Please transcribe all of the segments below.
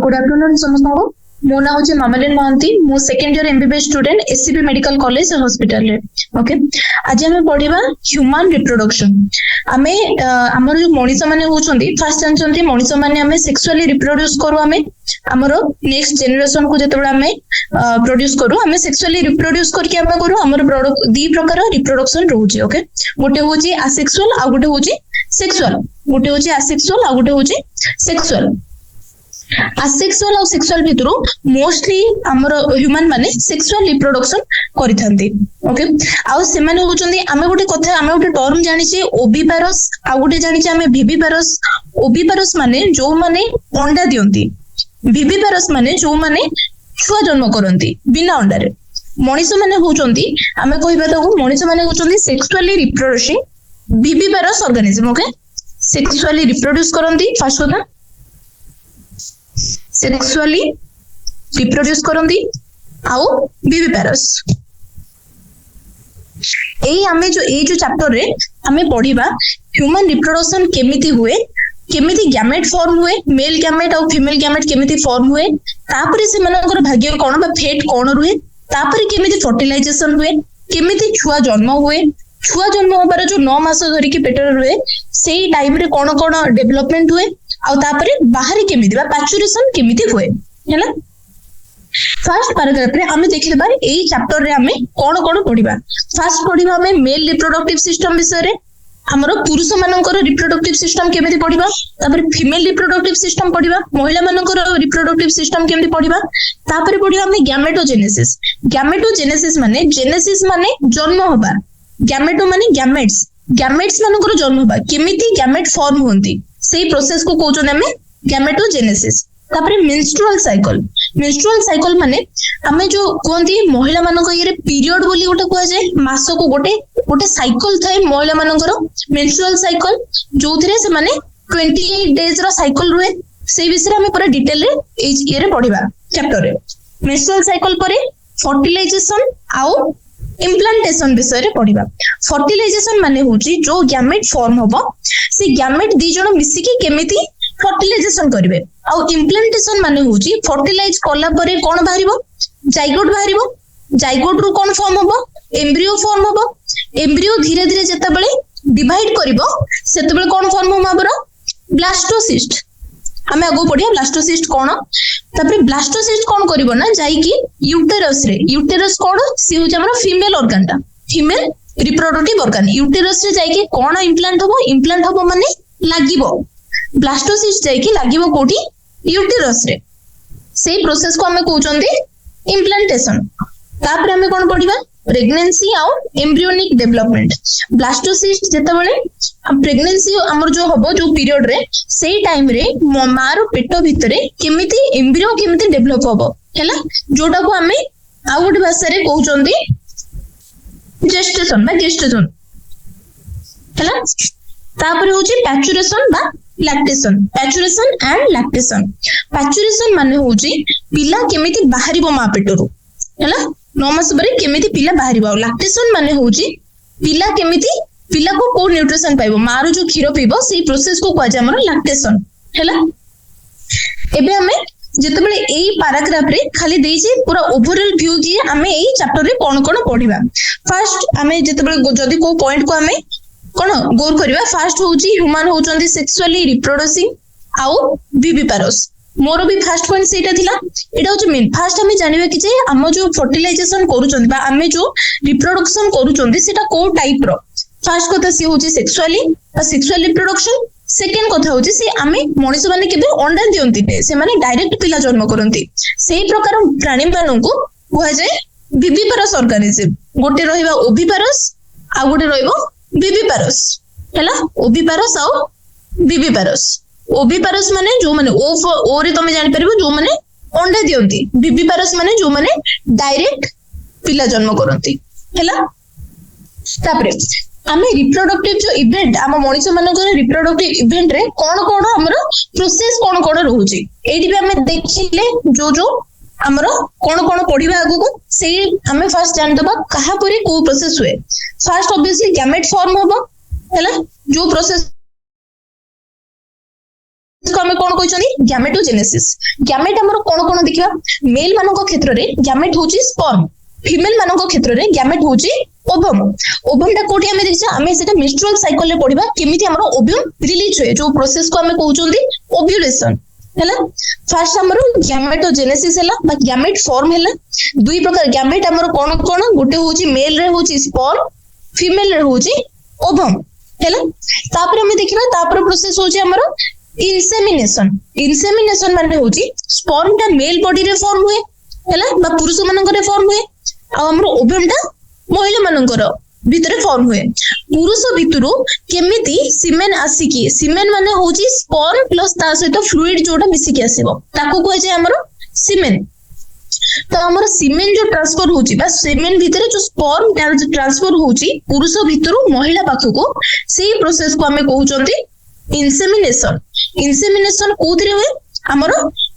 Good afternoon समस्त को मो ना होचे मामलिन महांती मो second year MBBS student SCB medical college hospital रे ओके आज हम पढिबा ह्यूमन रिप्रोडक्शन आमे हमर जो मनीष माने होचंदी फर्स्ट जानचंदी मनीष माने हमें सेक्सुअली रिप्रोड्यूस करू हमें हमर नेक्स्ट जनरेशन को जतबे हमें प्रोड्यूस करू हमें सेक्सुअली रिप्रोड्यूस करके हमें करू हमर दी प्रकार रिप्रोडक्शन रहउची ओके गोटे होची असेक्सुअल आ गोटे होची सेक्सुअल गोटे होची असेक्सुअल आ गोटे होची सेक्सुअल असेक्सुअल और सेक्सुअल भितरु मोस्टली हमर ह्यूमन माने सेक्सुअल रिप्रोडक्शन करिथांती ओके आ से माने होचंदी हमें गोटे कथा हमें गोटे टर्म जानि छी ओविपारस आ गोटे जानि छी हमें विविपारस ओविपारस माने जो माने अंडा दियंती विविपारस माने जो माने छुआ जन्म करंती बिना अंडा रे मनीष माने होचंदी हमें कहिबा त मनीष माने होचंदी sexually reproducing viviparous organism okay sexually reproduce करंती फर्स्ट कथा सेक्सुअली रिप्रोड्यूस करंदी आउ विविपारस एई हमें जो चैप्टर रे हमें पढ़िबा ह्यूमन रिप्रोडक्शन केमिति हुए केमिति गैमेट फॉर्म हुए मेल गैमेट और फीमेल गैमेट केमिति फॉर्म हुए तापरे से मनकर भाग्य कोन बा फेट कोन रुहे तापरे केमिति फर्टिलाइजेशन हुए केमिति छुआ जन्म हुए छुआ जन्म होबार जो 9 मास धरि के पेटर रुहे सेई टाइम रे कोन कोन डेवलपमेंट हुए और तापरे बाहरी केमिति बा पैचुरेशन केमिति हुए हैला फर्स्ट पैराग्राफ रे हमें देखिबा एई चैप्टर रे हमें कोन कोन पढिबा फर्स्ट पढिबा हमें मेल रिप्रोडक्टिव सिस्टम विषय रे हमरो पुरुष मानकर रिप्रोडक्टिव सिस्टम केमिति पढिबा तापरे फीमेल रिप्रोडक्टिव सिस्टम पढिबा महिला मानकर रिप्रोडक्टिव सिस्टम केमिति पढिबा तापरे पढिबा हमें गैमेटोजेनेसिस माने जन्म होबा गैमेटो माने गैमेट्स मानकर जन्म होबा केमिति गैमेट फॉर्म होंती सेही प्रोसेस को कहउछन हमें गैमेटोजेनेसिस तापरे मेंस्ट्रुअल साइकिल माने हमें जो कहंती महिला मानक ये पीरियड बोली गोटे कह जाए मास को गोटे साइकिल थाए महिला मानकर मेंस्ट्रुअल साइकिल जोथिरे से माने 28 डेज रो साइकिल रुहे से विषय हमें पूरा डिटेल रे ये रे पढिबा चैप्टर रे मेंस्ट्रुअल साइकिल परे फर्टिलाइजेशन आउ इम्प्लांटेशन विषय रे पढिबा फर्टिलाइजेशन माने होची जो गैमेट फॉर्म होबो से गैमेट दी जण मिसी के केमिति फर्टिलाइजेशन करिवे आ इम्प्लांटेशन माने होची फर्टिलाइज कला परे कोन बाहरिबो जाइगोट रु कोन फॉर्म होबो एम्ब्रियो फॉर्म होबो एम्ब्रियो धीरे धीरे जते बेले डिवाइड करिवो सेते बेले कोन फॉर्म होबो हमर ब्लास्टोसिस्ट हमें आगो पढ़िया ब्लास्टोसिस्ट कोन तापरे ब्लास्टोसिस्ट कोन करिवो ना जाई कि यूटेरस कोन सी हो हमर female organ female reproductive organ uterus रे जाई कि कोन इम्प्लांट होबो माने लागिवो ब्लास्टोसिस्ट जाई कि लागिवो कोठी यूटेरस रे सेही प्रोसेस को हमें कहउचंदी इम्प्लांटेशन तापरे हमें कोन पढ़िबा प्रेगनेंसी आउ एम्ब्रियोनिक डेवलपमेंट ब्लास्टोसिस्ट जते बेले प्रेगनेंसी हमर जो होबो जो पीरियड रे सेही टाइम रे मार पेट भितरे केमिति एम्ब्रियो केमिति डेवलप होबो हैला जोटा को हमें आ गोटे भाषा रे कहउचंदी जेस्टेशन हैला तापरे होची पैचुरेशन बा लैक्टेशन पैचुरेशन माने होची पिला केमिति बाहरिबो मा पेटरो हैला 9 मास बरे केमिति पिला बाहरिबो लैक्टेशन माने होची पिला को न्यूट्रिशन पाइबो मारो जो क्षीर पीबो सेही प्रोसेस को कहजा हमर लैक्टेशन हैला एबे हमें जेतेबेले एई पैराग्राफ रे खाली देइछि पूरा ओवरऑल व्यू कि हमें एई चैप्टर रे कोन पढिबा फर्स्ट हमें जेतेबेले जदी को पॉइंट को हमें कोन गौर करिबा फर्स्ट होची ह्यूमन होचंदी सेक्सुअली रिप्रोड्यूसिंग आउ विविपारस मोर भी फर्स्ट पॉइंट सेटा थिला एटा होची मेन फर्स्ट हमें जानिबा कि जे हम जो फर्टिलाइजेशन करूचंदी बा हमें जो रिप्रोडक्शन करूचंदी सेटा को टाइप रो फर्स्ट कथा सी होची सेक्सुअल रिप्रोडक्शन सेकेंड कथा होची से हमें मनुष्य माने केबे अंडा दियंती ने से माने डायरेक्ट पिला जन्म करंती सेही प्रकार प्राणी माननकु कहै जाय विविपारस ऑर्गेनिज्म गोटे रहिबा ओविपारस आ गोटे रहिबो विविपारस हैला ओविपारस आ विविपारस ओविपारस माने जो माने ओ रे तमे जानि परबो जो माने अंडा दियंती विविपारस माने जो माने डायरेक्ट पिला जन्म करंती हैला तापरे आमे रिप्रोडक्टिव जो इवेंट आम मनुष्य मानकर रिप्रोडक्टिव इवेंट रे कोन हमर प्रोसेस कोन रहउची एठी भी हमें देखिले जो हमर कोन पढिबा आगु को सेही हमें फर्स्ट जान दबा कहा परे को प्रोसेस हुए फर्स्ट ऑब्वियसली गैमेट फॉर्म होबो हैला जो प्रोसेस को हमें कोन कहछनी गैमेटोजेनेसिस। गैमेट हमर कोन देखिबा मेल मानक क्षेत्र रे गैमेट होची स्पर्म, फीमेल मानक क्षेत्र रे गैमेट होची ओवम। ओवम टा कोठी हमें देखछा हमें सेटा मेंस्ट्रुअल साइकिल रे पढिबा केमिति हमर ओवम रिलीज होय जो प्रोसेस को हमें कहउचंदी ओव्यूलेशन हैला। फर्स्ट हमर गैमेटोजेनेसिस हैला बा गैमेट फॉर्म हैला। दुई प्रकार गैमेट हमर कोन गोटे होची मेल रे होची स्पर्म, फीमेल रे होची ओवम हैला। तापर हमें देखिबा तापर प्रोसेस होची हमर इंसेमिनेशन। इंसेमिनेशन माने होची स्पर्म टा मेल बॉडी रे फॉर्म हुए हैला बा पुरुष मानक रे फॉर्म हुए आ हमर ओवम टा महिला मानकर भितरे फॉर्म हुए। पुरुष भितरु केमिति सीमेन आसिकी, सीमेन माने होची स्पर्म प्लस ता सहित फ्लूइड जोटा मिसिकी आसीबो ताको कहै छै हमर सीमेन। तो हमर सीमेन जो ट्रांसफर होची बा सीमेन भितरे जो स्पर्म ट्रांसफर होची पुरुष भितरु महिला पाखको सेही प्रोसेस को हमें कहउचंती इंसेमिनेशन। इंसेमिनेशन कोथरे हुए हमर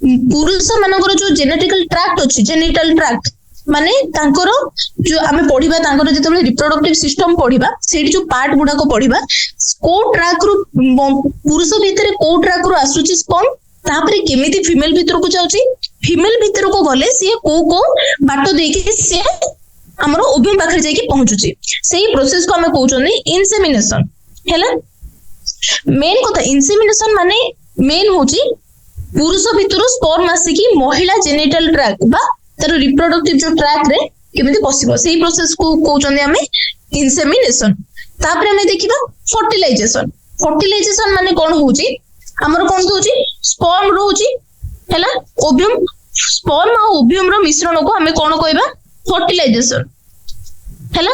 पुरुष मानकर जो जेनेटिकल ट्रैक्ट अछि, जेनिटल ट्रैक्ट माने तांकर जो आमे पढिबा तांकर जेतेबेले रिप्रोडक्टिव सिस्टम पढिबा सेठी जो पार्ट गुडा को पढिबा को ट्रैक रु पुरुष भितरे को ट्रैक रु आसुची स्पर्म तापरे केमिति फीमेल भितर को जाउची, फीमेल भितर को गले से को बाटो देके से हमर ओवम पाखरे जाई के पहुंचुची सेही प्रोसेस को हमें कहउचनी इंसेमिनेशन हैला। मेन कथा इंसेमिनेशन माने मेन होची पुरुष भितर स्पर्म आसिकी महिला जेनिटल ट्रैक बा तर रिप्रोडक्टिव जो ट्रैक रे केमिति पॉसिबल सेही प्रोसेस को कहउचनी हमें इंसेमिनेशन। तापरे हमें देखिबा फर्टिलाइजेशन। फर्टिलाइजेशन माने कोन होची हमर कोन होची स्पर्म रहूची हैला ओव्यूम, स्पर्म आ ओव्यूम रो मिश्रण को हमें कोन कहबा फर्टिलाइजेशन हैला।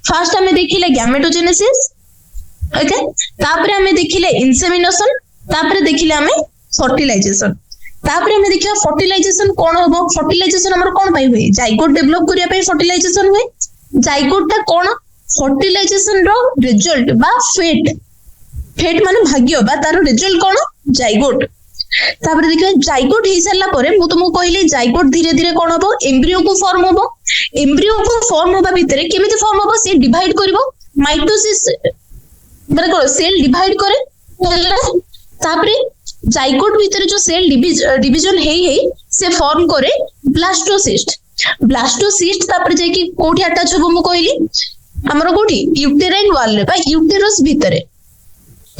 फर्स्ट हमें देखिले गैमेटोजेनेसिस ओके, तापरे हमें देखिले इंसेमिनेशन, तापरे देखिले हमें फर्टिलाइजेशन। तापरे हमें देखिया फर्टिलाइजेशन कोन होबो। फर्टिलाइजेशन हमर कोन पाई होई जाइगोट डेवलप करिया पाई फर्टिलाइजेशन होई। जाइगोट ता कोन फर्टिलाइजेशन रो रिजल्ट बा फेट, फेट माने भाग्य बा तारो रिजल्ट कोन जाइगोट। तापरे देखिया जाइगोट हे सरला परे मु तुमको कहली जाइगोट धीरे धीरे कोन होबो एम्ब्रियो को फॉर्म होबो। एम्ब्रियो को फॉर्म होबा भितरे केमिति फॉर्म होबो से डिवाइड करबो माइटोसिस माने को सेल डिवाइड करे। तापरे जाइगोट भितर जो सेल डिवीजन हेई से फॉर्म करे ब्लास्टोसिस्ट। ब्लास्टोसिस्ट तापर जे कि कोठी अटैच होबो मु कहली हमरो कोठी यूटेराइन वॉल रे बा यूटेरस भितरे,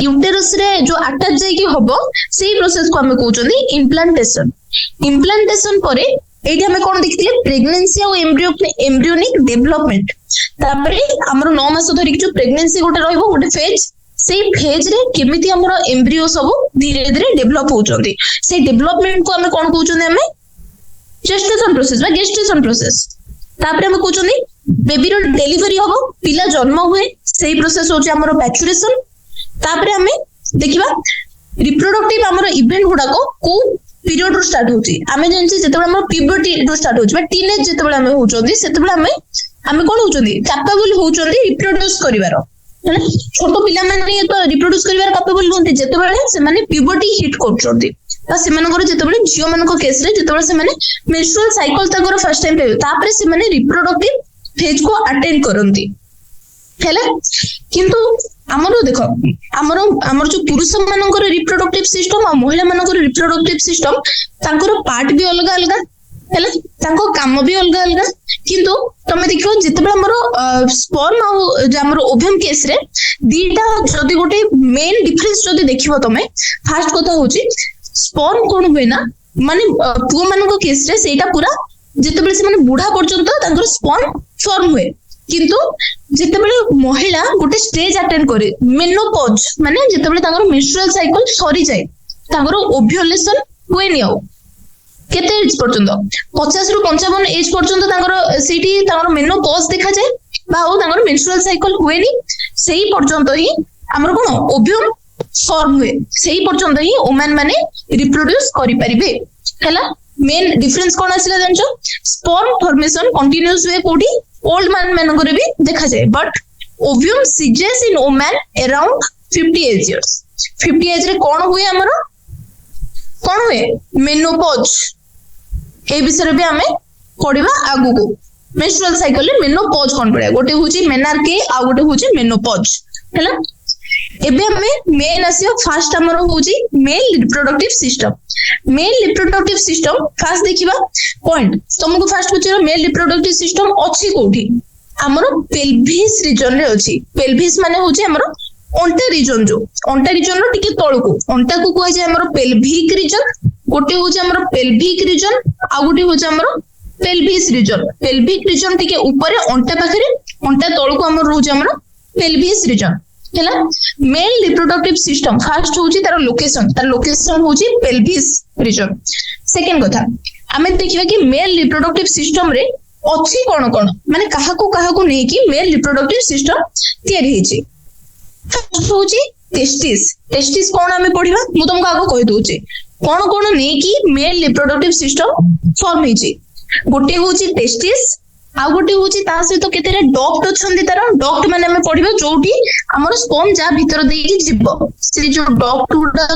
यूटेरस रे जो अटैच जे कि होबो सेही प्रोसेस को हमें कहउचनी इम्प्लांटेशन। इम्प्लांटेशन परे एठी हमें कोन देखिले प्रेगनेंसी और एम्ब्रियोनिक डेवलपमेंट। तापरे हमरो 9 मास धरि जो प्रेगनेंसी गोटे रहइबो गोटे फेज से फेज रे केमिति हमरो एम्ब्रियो सब धीरे धीरे डेवलप होचोंती से डेवलपमेंट को हमें कोन कहउचोनी हमें जेस्टेशन प्रोसेस बा गेस्टेशन प्रोसेस। तापरे हमें कहउचोनी बेबी रो डिलीवरी होबो पिला जन्म हुए सेही प्रोसेस होची हमरो मैच्योरेशन। तापरे हमें देखिबा रिप्रोडक्टिव हमरो इवेंट गुडा को पीरियड रो स्टार्ट होची। हमें जानछि जेतेबेले हमरो प्यूबर्टी रो स्टार्ट होची बा टीनेज जेतेबेले हमें होचोंती सेतेबेले हमें कोन होचोंती कैपेबल होचोंती रिप्रोड्यूस करिवारो छोट पिला माने तो रिप्रोड्यूस करिवार कैपेबल होंती जेतेबेले से माने प्यूबर्टी हिट करचोंती बा से मानकर जेतेबेले जियो मानको केस रे जेतेबेले से माने मेंस्ट्रुअल साइकिल ताकर फर्स्ट टाइम पे तापरे से माने रिप्रोडक्टिव फेज को अटेंड करंती हैला। किंतु हमरो देखो हमर जो पुरुष मानकर रिप्रोडक्टिव सिस्टम और महिला मानकर रिप्रोडक्टिव सिस्टम ताकर पार्ट भी अलग अलग हैला, ताको काम भी अलग अलग। किंतु तमे देखो जेतेबेले हमरो स्पर्म और हमरो ओवम केस रे दीटा जदी गोटे मेन डिफरेंस जदी देखिबो तमे फर्स्ट कथा होची स्पर्म कोन होय ना माने पुओ मानको केस रे सेटा पूरा जेतेबेले से माने बुढ़ा पर्यंत तांकर स्पर्म फॉर्म हुए। किंतु जेतेबेले महिला गोटे स्टेज अटेंड करे मेनोपॉज माने जेतेबेले तांकर मेंस्ट्रुअल साइकिल सरी जाय तांकर ओव्यूलेशन होएनी आउ केते एज पर्यंत 50 रु 55 एज पर्यंत तांकर सेठी तांकर मेनोपॉज देखा जाय बा ओ तांकर मेंस्ट्रुअल साइकिल होएनी सेही पर्यंत ही हमर कोन ओव्यूम फॉर्म हुए सेही पर्यंत ही वुमेन माने रिप्रोड्यूस करि परिबे हैला। मेन डिफरेंस कोन आसिला जानछो स्पर्म फॉर्मेशन कंटीन्यूअस हुए कोठी ओल्ड मैन मानकर भी देखा जाए but ovum ceases in women around 50 years 50 age रे कोन हुए हमर कोन हुए मेनोपॉज ए विषय भी हमें पढ़िबा आगु को मेंस्ट्रुअल साइकिल रे मेनोपॉज कोन पड़े गोटे होची मेनार्के आ गोटे होची मेनोपॉज हैला। एबे हमें मेन आसियो फास्ट हमर होउची male reproductive system. Male reproductive system fast देखिबा पॉइंट तुमको फास्ट पचरो मेल रिप्रोडक्टिव सिस्टम अछि कोठी हमर पेल्विस रीजन रे अछि। पेल्विस माने होउची हमर अंटा रीजन, जो अंटा रीजन रो टिके तळको अंटा को कहै छै हमर पेल्विक रीजन, गोटे होउची हमर पेल्विक रीजन आ गोटे होउची हमर पेल्विस रीजन। पेल्विक रीजन टिके ऊपर अंटा पाखरे अंटा तळको हमर रहउची हमर पेल्विस रीजन हैला। मेल रिप्रोडक्टिव सिस्टम फास्ट होउची तार लोकेशन होउची पेल्विस रीजन। सेकंड कथा हमें देखिबा कि मेल रिप्रोडक्टिव सिस्टम रे अछि कोन कोन माने काहा को नै कि मेल रिप्रोडक्टिव सिस्टम तयारी हेची। फर्स्ट होउची टेस्टिस। टेस्टिस कोन हमें पढिबा मु तुमको आगो कहि दोउची कोन कोन नै कि मेल रिप्रोडक्टिव सिस्टम फॉर्म हेची। गोटे होउची टेस्टिस आ गोटे होउची ता सहित केतेरे डक्ट अछंदी। तार डक्ट माने हमें पढिबा जोटी हमर स्पर्म जा भीतर देई जीव से जो डक्ट उडा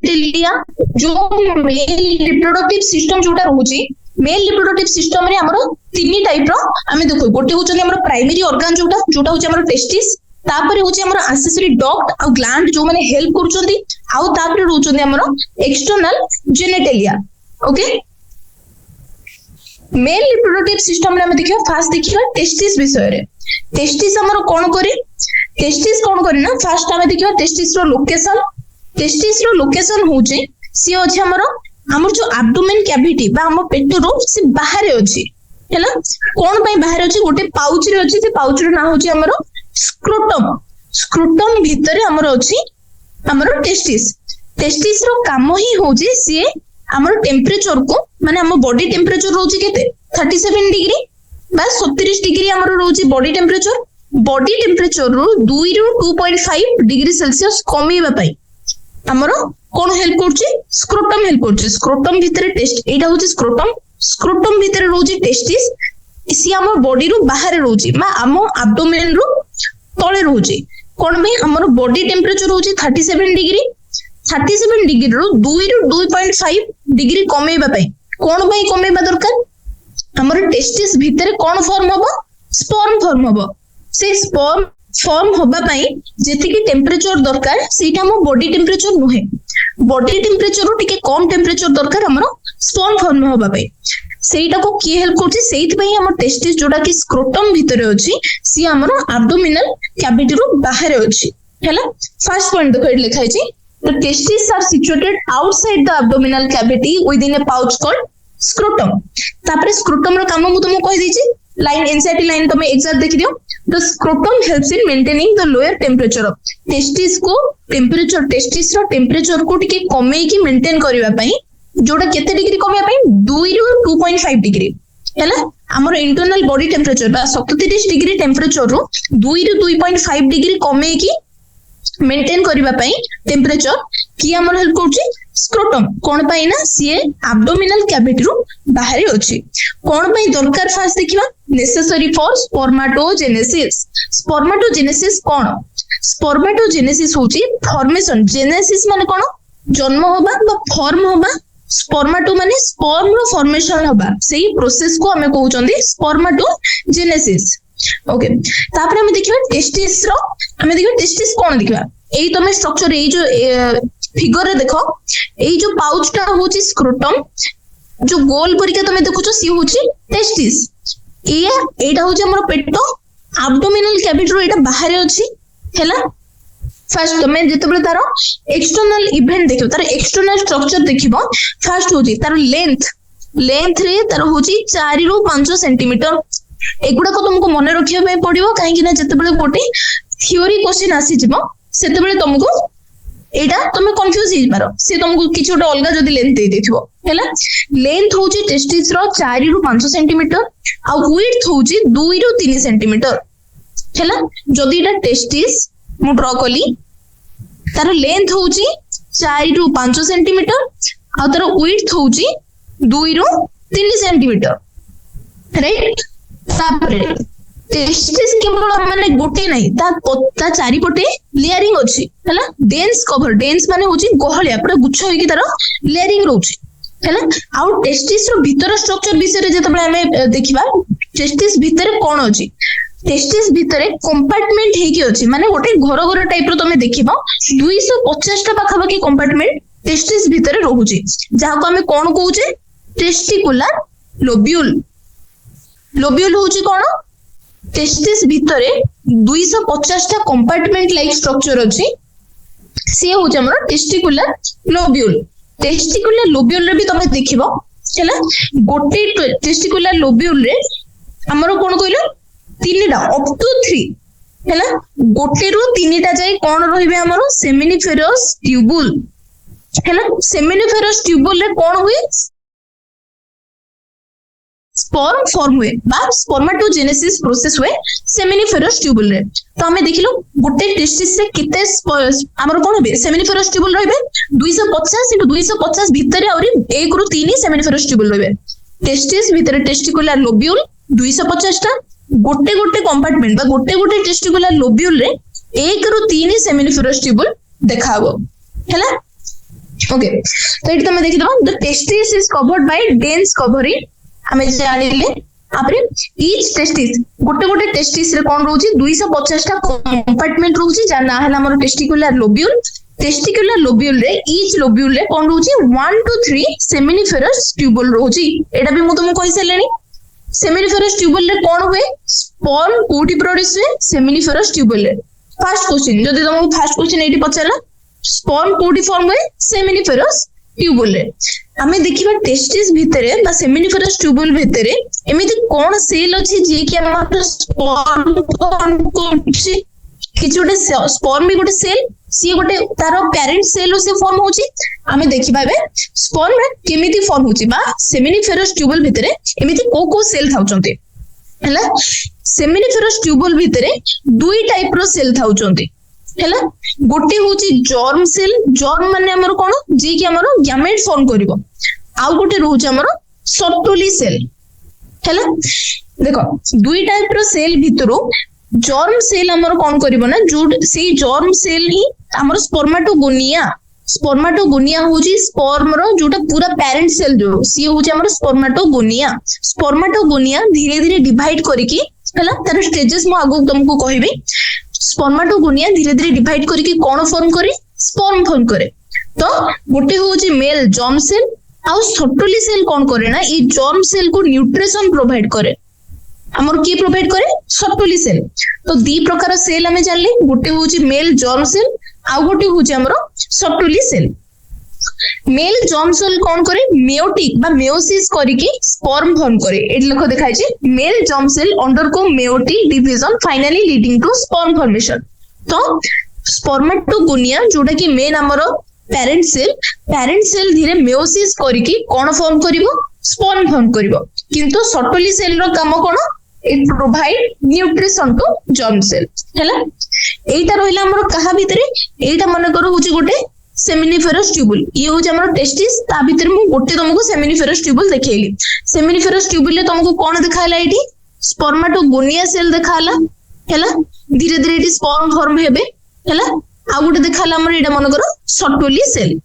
लिया जो मेल रिप्रोडक्टिव सिस्टम जोटा रहउची। मेल रिप्रोडक्टिव सिस्टम रे हमर तीन टाइप रो हमें देखो गोटे होउची हमर प्राइमरी ऑर्गन जोटा होउची हमर टेस्टिस, तापर होउची हमर एक्सेसरी डक्ट आ ग्लैंड जो माने हेल्प करचंदी, आ तापर रहउचंदी हमर external genitalia. Okay male reproductive system रे हम देखियो फास्ट देखियो टेस्टिस विषय रे। टेस्टिस हमर कोन करे, टेस्टिस कोन करे ना फास्ट हम देखियो टेस्टिस रो लोकेशन। टेस्टिस रो लोकेशन होउची सी अछि हमर जो एब्डोमेन कैविटी बा हम पेट रो से बाहर अछि हैला। कोन पई बाहर अछि गोटे पाउच रे अछि, से पाउच रो ना होउची हमर स्क्रोटम। स्क्रोटम भीतर हमर अछि हमर टेस्टिस। टेस्टिस रो काम ही होउची सी हमर टेम्परेचर को माने हम बॉडी टेम्परेचर रोची केते 37 डिग्री बा 37 डिग्री हमर रोची बॉडी टेम्परेचर। बॉडी टेम्परेचर रो 2 ରୁ 2.5 डिग्री सेल्सियस कमीबा पई हमर कोन हेल्प करची स्क्रोटम हेल्प करची। स्क्रोटम भीतर टेस्ट एटा होची स्क्रोटम। स्क्रोटम भीतर रोची टेस्टिस इसी हमर बॉडी रो बाहर रोची मा हम एब्डोमेन रो तळे रोची। कोन में हमर बॉडी टेम्परेचर होची 37 डिग्री। 37 डिग्री रो 2 ରୁ 2.5 डिग्री कमेबा पई कोन पई कमेबा दरकार हमर टेस्टिस भीतर कोन फॉर्म होबो स्पर्म फॉर्म होबो। से स्पर्म फॉर्म होबा पई जेति कि टेम्परेचर दरकार सेटा हम बॉडी टेम्परेचर नुहे। बॉडी टेम्परेचर रो टिके कम टेम्परेचर दरकार हमर स्पर्म फॉर्म होबा पई सेटा को की हेल्प करछि। सेति पई हमर टेस्टिस जोडा कि स्क्रोटम भीतर अछि सी हमर एब्डोमिनल कैविटी रो बाहर अछि हैला। फर्स्ट पॉइंट देखो एट लिखा अछि the testes are situated outside the abdominal cavity within a pouch called scrotum। तापरे scrotum रो काम मु तुमको कहि दैछि लाइन एनसीईआरटी लाइन तमे एग्जैक्ट देखि दियो। the scrotum helps in maintaining the lower temperature of testis को टेम्परेचर टेस्टिस रो टेम्परेचर को टिके कमे की मेंटेन करबा पई जोटा केते डिग्री कमे पई 2 ରୁ 2.5 डिग्री हैला। हमर इंटरनल बॉडी टेम्परेचर बा 37 डिग्री टेम्परेचर रो 2 ରୁ 2.5 डिग्री कमे की मेंटेन करबा पई टेम्परेचर की हमर हेल्प करछि स्क्रोटम। कोन पई ना सीए एब्डोमिनल कैविटी रो बाहर अछि। कोन पई दरकार फास्ट देखिबा नेसेसरी फॉर स्पर्मेटोजेनेसिस। स्पर्मेटोजेनेसिस कोन स्पर्मेटोजेनेसिस होछि फॉर्मेशन। जेनेसिस माने कोन जन्म होबा बा फॉर्म होबा। स्पर्मेटो माने स्पर्म रो फॉर्मेशन होबा सेही प्रोसेस को हमें कहउचंदी स्पर्मेटोजेनेसिस। ओके तापर हम देखिबा टेस्टिस रो हमें देखिबा टेस्टिस कोन देखिबा एई तमे स्ट्रक्चर एई जो फिगर रे देखो एई जो पाउच टा होची स्क्रोटम जो गोल परिका तमे देखुछो सी होची टेस्टिस। एटा होची हमर पेटो एब्डोमिनल कैविटी रो एटा बाहर अछि हैला। फर्स्ट तमे जेतबे तारो एक्सटर्नल इवेंट देखिबो तार एक्सटर्नल स्ट्रक्चर देखिबो फर्स्ट होची तार लेंथ रे तार होची 4 ରୁ 5 सेंटीमीटर। एगुडा को तुमको मन रखिया पे पड़िबो काहे कि ना जेतेबेले गोटे थ्योरी क्वेश्चन आसी जिवो सेतेबेले तुमको एटा तुमे कंफ्यूज हि मारो से तुमको किछ ओटा अलगा जदी लेंथ दे देथिबो हैला। लेंथ होची टेस्टिस रो 4 ରୁ 5 सेंटीमीटर आ विड्थ होची 2 ରୁ 3 सेंटीमीटर हैला। जदी एटा टेस्टिस मु ड्रा कली तार लेंथ होची 4 ରୁ 5 सेंटीमीटर आ तार विड्थ होची 2 ରୁ 3 सेंटीमीटर राइट। तापरे टेस्टिस केवल माने गोटे नाही ता चारि पटे लेयरिंग अछि हैला। डेंस कवर डेंस माने होची गहलिया पूरा गुच्छ होई कि तार लेयरिंग रहउछि हैला। आ टेस्टिस रो भीतर स्ट्रक्चर विषय रे जेतबे हमें देखिबा टेस्टिस भीतर कोन अछि टेस्टिस भितर कंपार्टमेंट हेकी अछि माने गोटे घर घर टाइप रो तमे देखिबो 250 टा पाखापाखि कंपार्टमेंट टेस्टिस भितर रहुची जहा को हमें कोन कहूचे टेस्टिकुलर लोब्यूल। लोब्यूल होची कोन टेस्टिस भितर 250 टा कंपार्टमेंट लाइक स्ट्रक्चर अछि से होची हमर टेस्टिकुलर लोब्यूल। टेस्टिकुलर लोब्यूल रे भी तमे देखिबो हैला गोटे टेस्टिकुलर लोब्यूल रे हमर कोन कहलो 3टा अप टू 3 हैला गोटे रु 3टा जाय कोन रहिबे हमर सेमिनिफेरस ट्यूबुल हैला। सेमिनिफेरस ट्यूबुल रे कोन हुए स्पर्म फॉर्म हुए बा स्पर्मेटोजेनेसिस प्रोसेस हुए सेमिनिफेरस ट्यूबुल रे। तो हमें देखिलो गोटे टेस्टिस से केते हमर कोन होबे सेमिनिफेरस ट्यूबुल रहबे 250 into 250 भितर आउरी 1 रु 3 सेमिनिफेरस ट्यूबुल रहबे। टेस्टिस भितर टेस्टिकुलर लोब्यूल 250 टा गोटे गोटे कंपार्टमेंट बा गोटे गोटे टेस्टिकुलर लोब्यूल रे 1 रु 3 सेमिनिफेरस ट्यूबुल देखाबो हैला। ओके तो एटी तमे देखि दबो the testis is covered by dense covering हमें जानिले आपरे ईच टेस्टिस गोटे गोटे टेस्टिस रे कोन रहउची 250 टा कंपार्टमेंट रहउची जा ना हला हमर टेस्टिकुलर लोब्यूल। टेस्टिकुलर लोब्यूल रे ईच लोब्यूल रे कोन रहउची 1 to 3 सेमिनिफेरस ट्यूबुल रहउची। एटा भी मु तुमको कहि सलेनी सेमिनिफेरस ट्यूबुल रे कोन हुए स्पर्म कोठी प्रोड्यूस हुए सेमिनिफेरस ट्यूबुल रे। फर्स्ट क्वेश्चन जदी तुमको फर्स्ट क्वेश्चन एटी पछला स्पर्म कोठी फॉर्म हुए सेमिनिफेरस ट्यूबुल रे। हमें देखिबा टेस्टिस भितरे बा सेमिनिफेरस ट्यूबुल भितरे एमिति कोन सेल अछि जे कि हमर स्पर्म फॉर्म करछि किछ गोटे स्पर्म भी गोटे सेल सी गोटे तारो पेरेंट सेल से फॉर्म होछि। हमें देखिबा बे स्पर्म केमिति फॉर्म होछि बा सेमिनिफेरस ट्यूबुल भितरे एमिति को सेल थाउचंती हैला। सेमिनिफेरस ट्यूबुल भितरे दुई टाइप रो सेल थाउचंती हैला। गोटे होची जर्म सेल जर्म माने हमर कोन जे कि हमर गैमेट फॉर्म करिवो आउ गोटे रहउची हमर सर्टोली सेल हैला। देखो दुई टाइप रो सेल भितरो जर्म सेल हमर कोन करिवो ना जो सेई जर्म सेल ही हमर स्पर्मेटोगोनिया होची स्पर्म रो जोटा पूरा पेरेंट सेल जो सी होची हमर स्पर्मेटोगोनिया धीरे धीरे डिवाइड करिकि हैला तार स्टेजेस मु आगु तुमको कहबी। स्पर्मेटोगोनिया धीरे धीरे डिवाइड करके कौन फॉर्म करे स्पर्म फॉर्म करे। तो गोटे होची मेल जर्म सेल आउ सर्टोली सेल कौन करे ना ये जर्म सेल को न्यूट्रिशन प्रोवाइड करे हमर की प्रोवाइड करे सर्टोली सेल। तो दी प्रकार सेल हमें जानले गोटे होची मेल जर्म सेल आउ गोटे होची हमर Sertoli cell. Male germ cell कौन करे मेयोटिक बा मेयोसिस करिके स्पर्म फॉर्म करे एट लख देखाइ छै male germ cell undergo meiotic division finally leading to sperm formation. तो स्पर्मेटोगोनिया जोटा कि मेन हमर पेरेंट सेल धीरे मेयोसिस करिके कोन फॉर्म करिवो स्पर्म फॉर्म करिवो किंतु सर्टोली सेल रो काम कोन it provide nutrition to germ cell हैला। एटा रहिला हमर कहा भितरे एटा मन करो होची गोटे सेमिनिफेरस ट्यूबुल ये होची हमर टेस्टिस ता भीतर मु गोटे तुमको सेमिनिफेरस ट्यूबुल देखेली। सेमिनिफेरस ट्यूबुल ले तुमको कोन देखाला एटी स्पर्मेटोगोनिया सेल देखाला हैला धीरे धीरे एटी स्पर्म फॉर्म हेबे हैला। आ गोटे देखाला हमर एटा मन करो सर्टोली सेल।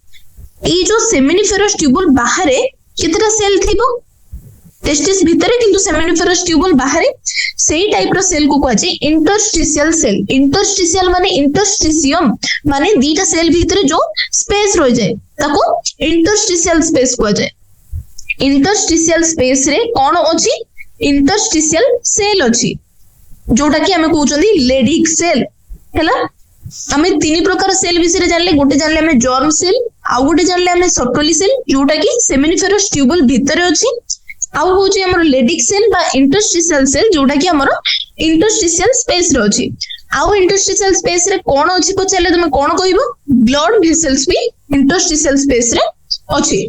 ए जो सेमिनिफेरस ट्यूबुल बाहरे कितरा सेल थिबो टेस्टिस भितरे किंतु सेमिनिफेरस ट्यूबुल बाहरे सेही टाइप रो सेल को कहजे इंटरस्टिशियल सेल। इंटरस्टिशियल माने इंटरस्टिशियम माने दीटा सेल भितरे जो स्पेस रह जाए ताको इंटरस्टिशियल स्पेस कहजे। इंटरस्टिशियल स्पेस रे कोन अछि इंटरस्टिशियल सेल अछि जोटा कि हमें कहउचंदी लेडिक सेल हैला। हमें तीन प्रकार सेल विषय जानले गोटे जानले हमें जर्म सेल आ गोटे जानले हमें सर्टोली सेल जोटा कि सेमिनिफेरस ट्यूबुल भितरे अछि आउ होची हमर लेडिक सेल बा इंटरस्टिशियल सेल जोटा कि हमर इंटरस्टिशियल स्पेस रे अछि। आउ इंटरस्टिशियल स्पेस रे कोन अछि पछले तुम कोन कहइबो ब्लड वेसल्स भी इंटरस्टिशियल स्पेस रे अछि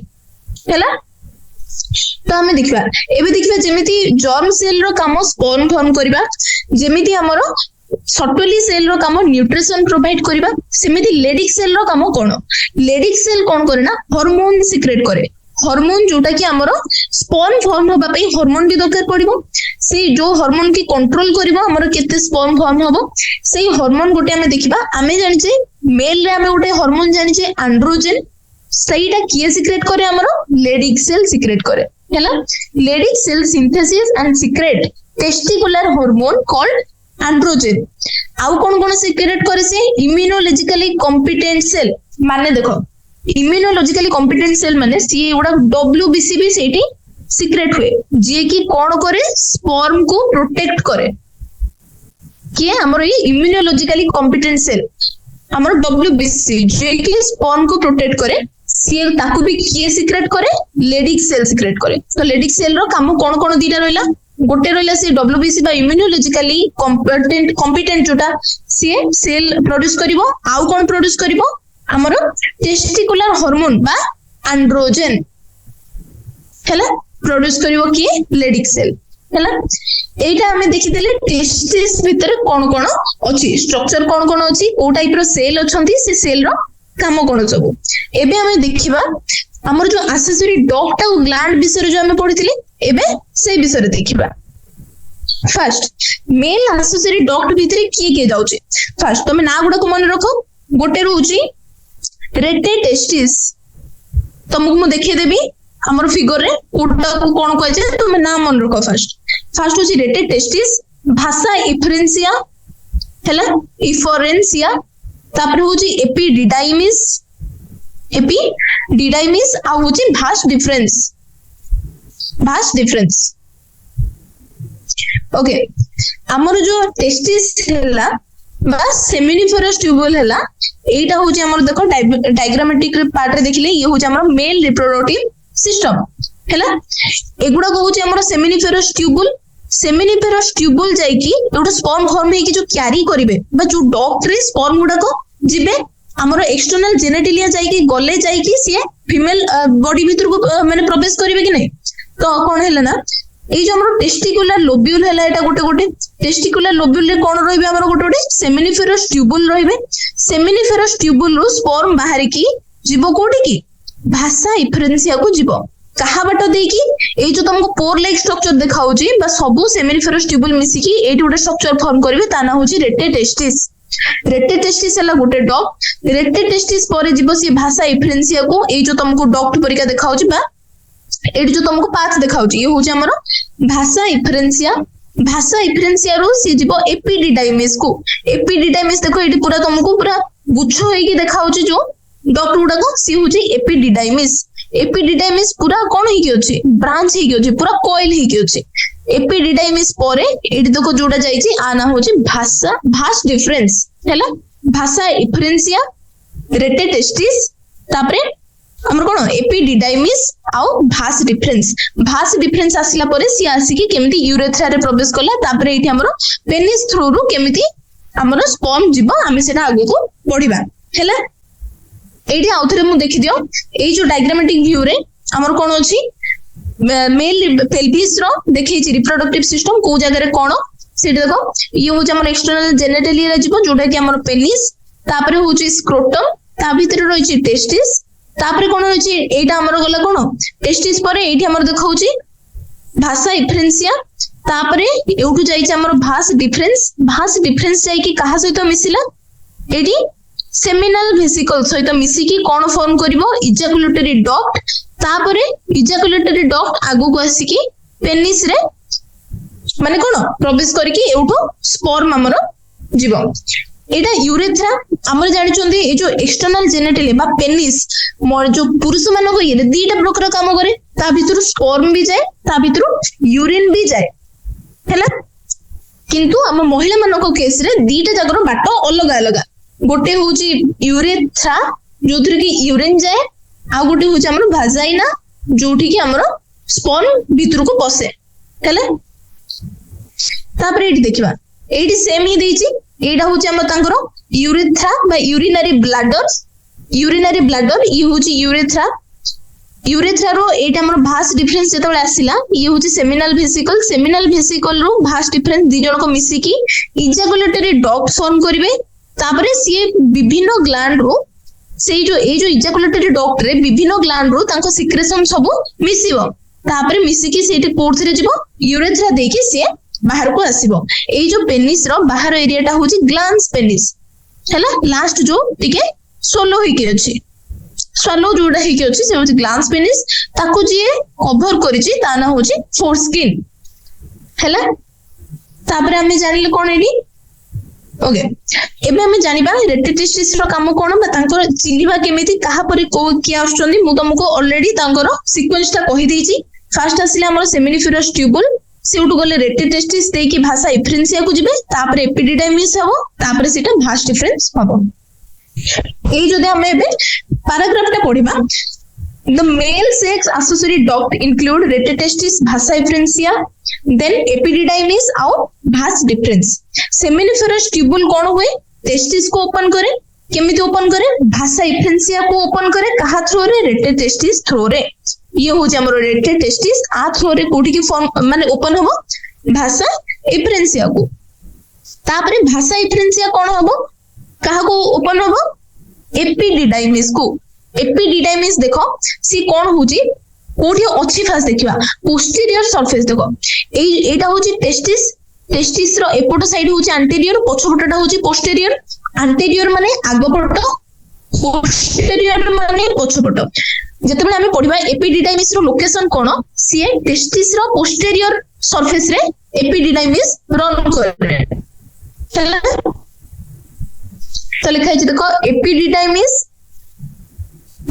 हैला। तो हमें देखबा एबे देखबा जेमिति जर्म सेल रो काम स्पर्म फॉर्म करबा जेमिति हमर सर्टोली सेल रो काम न्यूट्रिशन प्रोवाइड करबा सेमिति लेडिक सेल रो काम कोन लेडिक सेल कोन करे ना हार्मोन सिक्रेट करे। हार्मोन जोटा कि हमर स्पर्म फॉर्म होबा पई हार्मोन भी दरकार पड़िबो से जो हार्मोन की कंट्रोल करबो हमर केते स्पर्म फॉर्म होबो सेही हार्मोन गोटे हमें देखिबा हमें जानि जे मेल रे हमें गोटे हार्मोन जानि जे एंड्रोजन सेहीटा किए सिक्रेट करे हमर लेडिक सेल सिक्रेट करे हैला। Leydig cell synthesis and secrete testicular hormone called androgen आउ कौन सिक्रेट करे से इम्यूनोलॉजिकली कॉम्पिटेंट सेल माने देखो इम्यूनोलॉजिकली कॉम्पिटेंट सेल माने सी एगुडा डब्ल्यूबीसी भी सेठी सिक्रेट हुए जे कि कौन करे स्पर्म को प्रोटेक्ट करे किए हमर ये इम्यूनोलॉजिकली कॉम्पिटेंट सेल हमर डब्ल्यूबीसी जे कि स्पर्म को प्रोटेक्ट करे सी ताकू भी किए सिक्रेट करे लेडिक सेल सिक्रेट करे तो लेडिक सेल रो काम कौन दीटा रहिला गोटे रहिला से डब्ल्यूबीसी बा इम्यूनोलॉजिकली कॉम्पिटेंट जोटा सी सेल प्रोड्यूस करिवो आउ कौन प्रोड्यूस करिवो हमर टेस्टिकुलर हार्मोन बा एंड्रोजन हैला प्रोड्यूस करिवो किए लेडिक सेल हैला एटा हमें देखिदेले टेस्टिस भितर कौन कौन अछि स्ट्रक्चर कौन अछि ओ टाइप रो सेल अछंती से सेल रो काम कौन सब एबे हमें देखिबा हमर जो एक्सेसरी डक्ट और ग्लैंड विषय जो हमें पढिथिले एबे से विषय देखिबा फर्स्ट मेल एक्सेसरी डक्ट भितर किए जाउची फर्स्ट तुम ना गुडा को मन रखो गोटे रहउची रेटे टेस्टिस तुमको मु देखिए देबी हमर फिगर रे कोटा को कोन कहै छै तुम ना मन रखो फर्स्ट होची रेटे टेस्टिस भाषा इफरेंसिया हैला इफरेंसिया तापर होची एपिडिडाइमिस आ होची भास्ट डिफरेंस ओके हमर जो टेस्टिस हैला बा सेमिनिफेरस ट्यूबुल हैला एटा होची हमर देखो डायग्रामेटिक पार्ट रे देखिले ये होची हमर मेल रिप्रोडक्टिव सिस्टम हैला एगुडा को होची हमर सेमिनिफेरस ट्यूबुल जाई कि एटा स्पर्म फॉर्म हे कि जो क्यारी करिवे बा जो डॉग रे स्पर्म गुडा को जिबे हमर एक्सटर्नल जेनेटिलिया जाई कि गले जाई कि सी फीमेल बॉडी भीतर को माने प्रवेश करिवे कि नहीं तो कोन हैला ना ए जो हमर टेस्टिकुलर लोब्यूल हैला एटा गोटे टेस्टिकुलर लोब्यूल रे कोन रहिबे हमर गोटे सेमिनिफेरस ट्यूबुल रहिबे सेमिनिफेरस ट्यूबुल रो स्पर्म बाहर की जीवो कोठी की भाषा इफरेंसिया को जीवो कहा बाट दे कि ए जो तुमको पोर लाइक स्ट्रक्चर देखाउची बा सबु सेमिनिफेरस ट्यूबुल मिसी की एटी गोटे स्ट्रक्चर फॉर्म करिवे ताना होची रेटे टेस्टिस हला गोटे डॉग रेटे टेस्टिस परे जीवो सी भाषा इफरेंसिया को ए जो तुमको डॉक्ट परिका देखाउची बा एटी जो तुमको पाथ देखाउची ये होची हमर भाषा इफरेंसिया रो सी जीवो एपिडिडाइमिस देखो एटी पूरा तुमको पूरा गुच्छ होई कि देखाउची जो डॉक्ट गुडा को सी होची एपिडिडाइमिस पूरा कौन है कि अछि ब्रांच है कि अछि पूरा कॉइल है कि अछि एपिडिडाइमिस परे एटी देखो जोडा जाईची आना होची भास्ट डिफरेंस हैला भाषा इफरेंसिया रेटे टेस्टिस तापरे हमर कोन एपिडिडाइमिस आउ भास्ट डिफरेंस आसिला परे सी आसी कि केमिति यूरेथ्रा रे प्रवेश करला तापरे एटी हमर पेनिस थ्रू रु केमिति हमर स्पर्म जीव आमे सेटा आगु को बढ़िबा हैला एटी आउथरे मु देखि दियो ए जो डायग्रामेटिक व्यू रे हमर कोन अछि मेल पेल्विस रो देखै छी रिप्रोडक्टिव सिस्टम को जगह रे कोन सेटा देखो ये हो हमर एक्सटर्नल जेनेटिलिया रे जीवो जोटा कि हमर पेनिस तापरे होची स्क्रोटम ता भीतर रहि छी टेस्टिस तापरे कोन होई छी एटा हमर गला कोन टेस्टिस परे एटी हमर देखाउची भाषा इफरेंसिया तापरे एउठु जाई छी हमर भास्ट डिफरेंस जाई कि कहा सहित मिसिला एटी सेमिनल वेसिकल सहित मिसी की कोन फॉर्म करिवो इजाकुलेटरी डक्ट तापरे इजाकुलेटरी डक्ट आगु को आसी की पेनिस रे माने कोन प्रवेश करिकी एउठो स्पर्म हमर जीव एटा यूरेथ्रा हमर जानि चंदी ए जो एक्सटर्नल जेनेटिलिया बा पेनिस मोर जो पुरुष मानको को ये दीटा प्रकार काम करे ता भीतर स्पर्म भी जाए ता भीतर यूरिन भी जाए हैला किंतु हम महिला मानको केस रे दीटा जगर बाट अलग गोटे होची यूरेथ्रा जोथरे की यूरिन जाए आ गोटे होची हमर भाजाइना जोठी की हमर स्पर्म भीतर को बसे हैला तापर एटी देखिबा एटी सेम ही देछि एटा होची हम तांकर यूरेथ्रा बा यूरिनरी ब्लैडर ई होची यूरेथ्रा रो एटा हमर भास्ट डिफरेंस जेतबे आसिला ई होची सेमिनल वेसिकल रो भास्ट डिफरेंस दी जण को मिसी की इजाकुलेटरी डक्ट फॉर्म करिवे तापरे सी विभिन्न ग्लैंड रो से जो इजाकुलेटरी डक्ट रे विभिन्न ग्लैंड रो तांको सिक्रेशन सब मिसिबो तापरे मिसी की सेठी कोर्थरे जिवो यूरेथ्रा देकी से बाहर को आसीबो ए जो पेनिस रो बाहर एरियाटा होची ग्लांस पेनिस हैला लास्ट जो टिके सोलो ही के अछि स्वालो जोडा ही के अछि से होची ग्लांस पेनिस ताको जे कवर करिछि ता ना होची फोरस्किन हैला तापरे हमें जानिले कोन एडी ओके एबे हमें जानिबा रेटिटेस्टिस रो काम कोन बा तांकर चिन्हिबा केमिति काहा परे को कि आछुंदी मु तुमको ऑलरेडी तांकर सीक्वेंस ता कहि देछि फर्स्ट आसिले हमर सेमिनिफेरस ट्यूबुल सेउटु गले रेटिटेस्टिस देई कि भाषा इफ्रेंसिया को जिबे तापर एपिडिडाइमिस हबो तापर सेटा भास डिफरेंस हबो ए जदि हमें एबे पैराग्राफ ता पढिबा The male sex accessory duct include retetestis vasa efferentia, then epididymis और vas deferens. Seminiferous tubule कौन हुए? Testis को ओपन करे, केमिति ओपन करे? vasa efferentia को ओपन करे, कहा थ्रो रे? retetestis थ्रो रे. ये हो जाए हमारे retetestis आ थ्रो रे कोठी की फॉर्म माने ओपन होबो vasa efferentia को. तापरे vasa efferentia कौन होबो? कहा को ओपन होबो? epididymis को. एपिडिडाइमिस देखो सी कोन होची कोठी अछि फास देखिबा पोस्टीरियर सरफेस देखो एटा होची टेस्टिस रो एपोट साइड होची एंटीरियर पछपटटा होची पोस्टीरियर एंटीरियर माने आगपट पोस्टीरियर माने पछपट जेतेबेले हमें पढिबा एपिडिडाइमिस रो लोकेशन कोन सी टेस्टिस रो पोस्टीरियर सरफेस रे एपिडिडाइमिस रन करे चला तो लिखा है देखो epididymis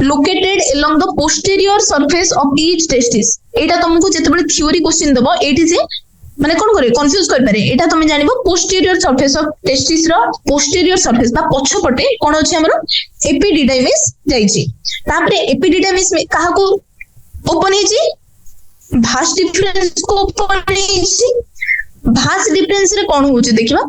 located along the posterior surface of each testis एटा तुमको जेतेबेले थ्योरी क्वेश्चन देबो एटी से माने कोन करे कंफ्यूज कर पारे एटा तुम जानिबो पोस्टीरियर सरफेस ऑफ टेस्टिस रो पोस्टीरियर सरफेस बा पछपटे कोन अछि हमरो एपिडिडाइमिस जाईची तापरे एपिडिडाइमिस में काहा को ओपन हेची भास डिफरेंस को ओपन हेची भास डिफरेंस रे कोन होची देखिबा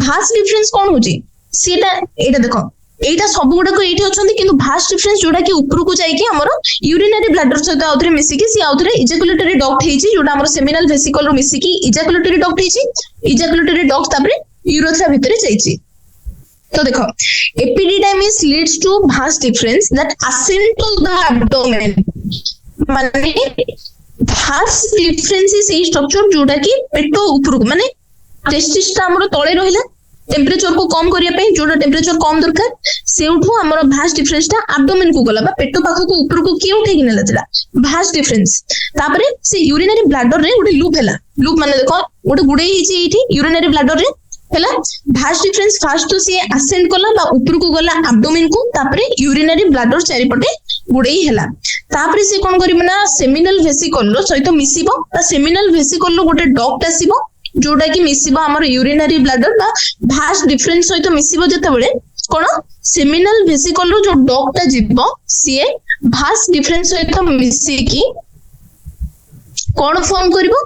भास डिफरेंस कोन होची सेटा एटा देखो एटा सब गुडा को एठी अछंती किंतु भास डिफरेंस जोडा कि ऊपर को जाई कि हमरो यूरिनरी ब्लैडर सहित आउथरे मिसी कि सी आउथरे इजैकुलेटरी डक्ट हेची जोडा हमरो सेमिनल वेसिकल रो मिसी कि इजैकुलेटरी डक्ट हेची इजैकुलेटरी डक्ट तापरे यूरेथ्रा भितरे जाईची तो देखो epididymis leads to vas deferens that ascend to the abdomen माने vas deferens is a structure जोडा कि पेटो ऊपर को माने टेस्टिस ता हमरो तळे रहिला टेम्परेचर को कम करिया पे जोडा टेम्परेचर कम दरकार सेउठो हमर भास डिफरेंस ता एब्डोमेन को गला बा पेटो पाखो को ऊपर को के उठे कि नेला तला भास डिफरेंस तापरे से यूरिनरी ब्लैडर रे गोटे लूप हैला लूप माने देखो गोटे गुडे हिची एठी यूरिनरी ब्लैडर रे हैला भास डिफरेंस फर्स्ट तो से असेंड कला बा ऊपर को गला एब्डोमेन को तापरे यूरिनरी ब्लैडर चारि पटे गुडे हैला तापरे से कोन करिबो ना सेमिनल वेसिकल रो सहित मिसिबो ता सेमिनल वेसिकल रो गोटे डक्ट आसीबो जोडा कि मिसिबो हमर यूरिनरी ब्लैडर बा भास डिफरेंस सहित मिसिबो जेतेबेले कोन सेमिनल वेसिकल रो जो डक्टा जिवो सीए भास डिफरेंस सहित मिसी कि कोन फॉर्म करिवो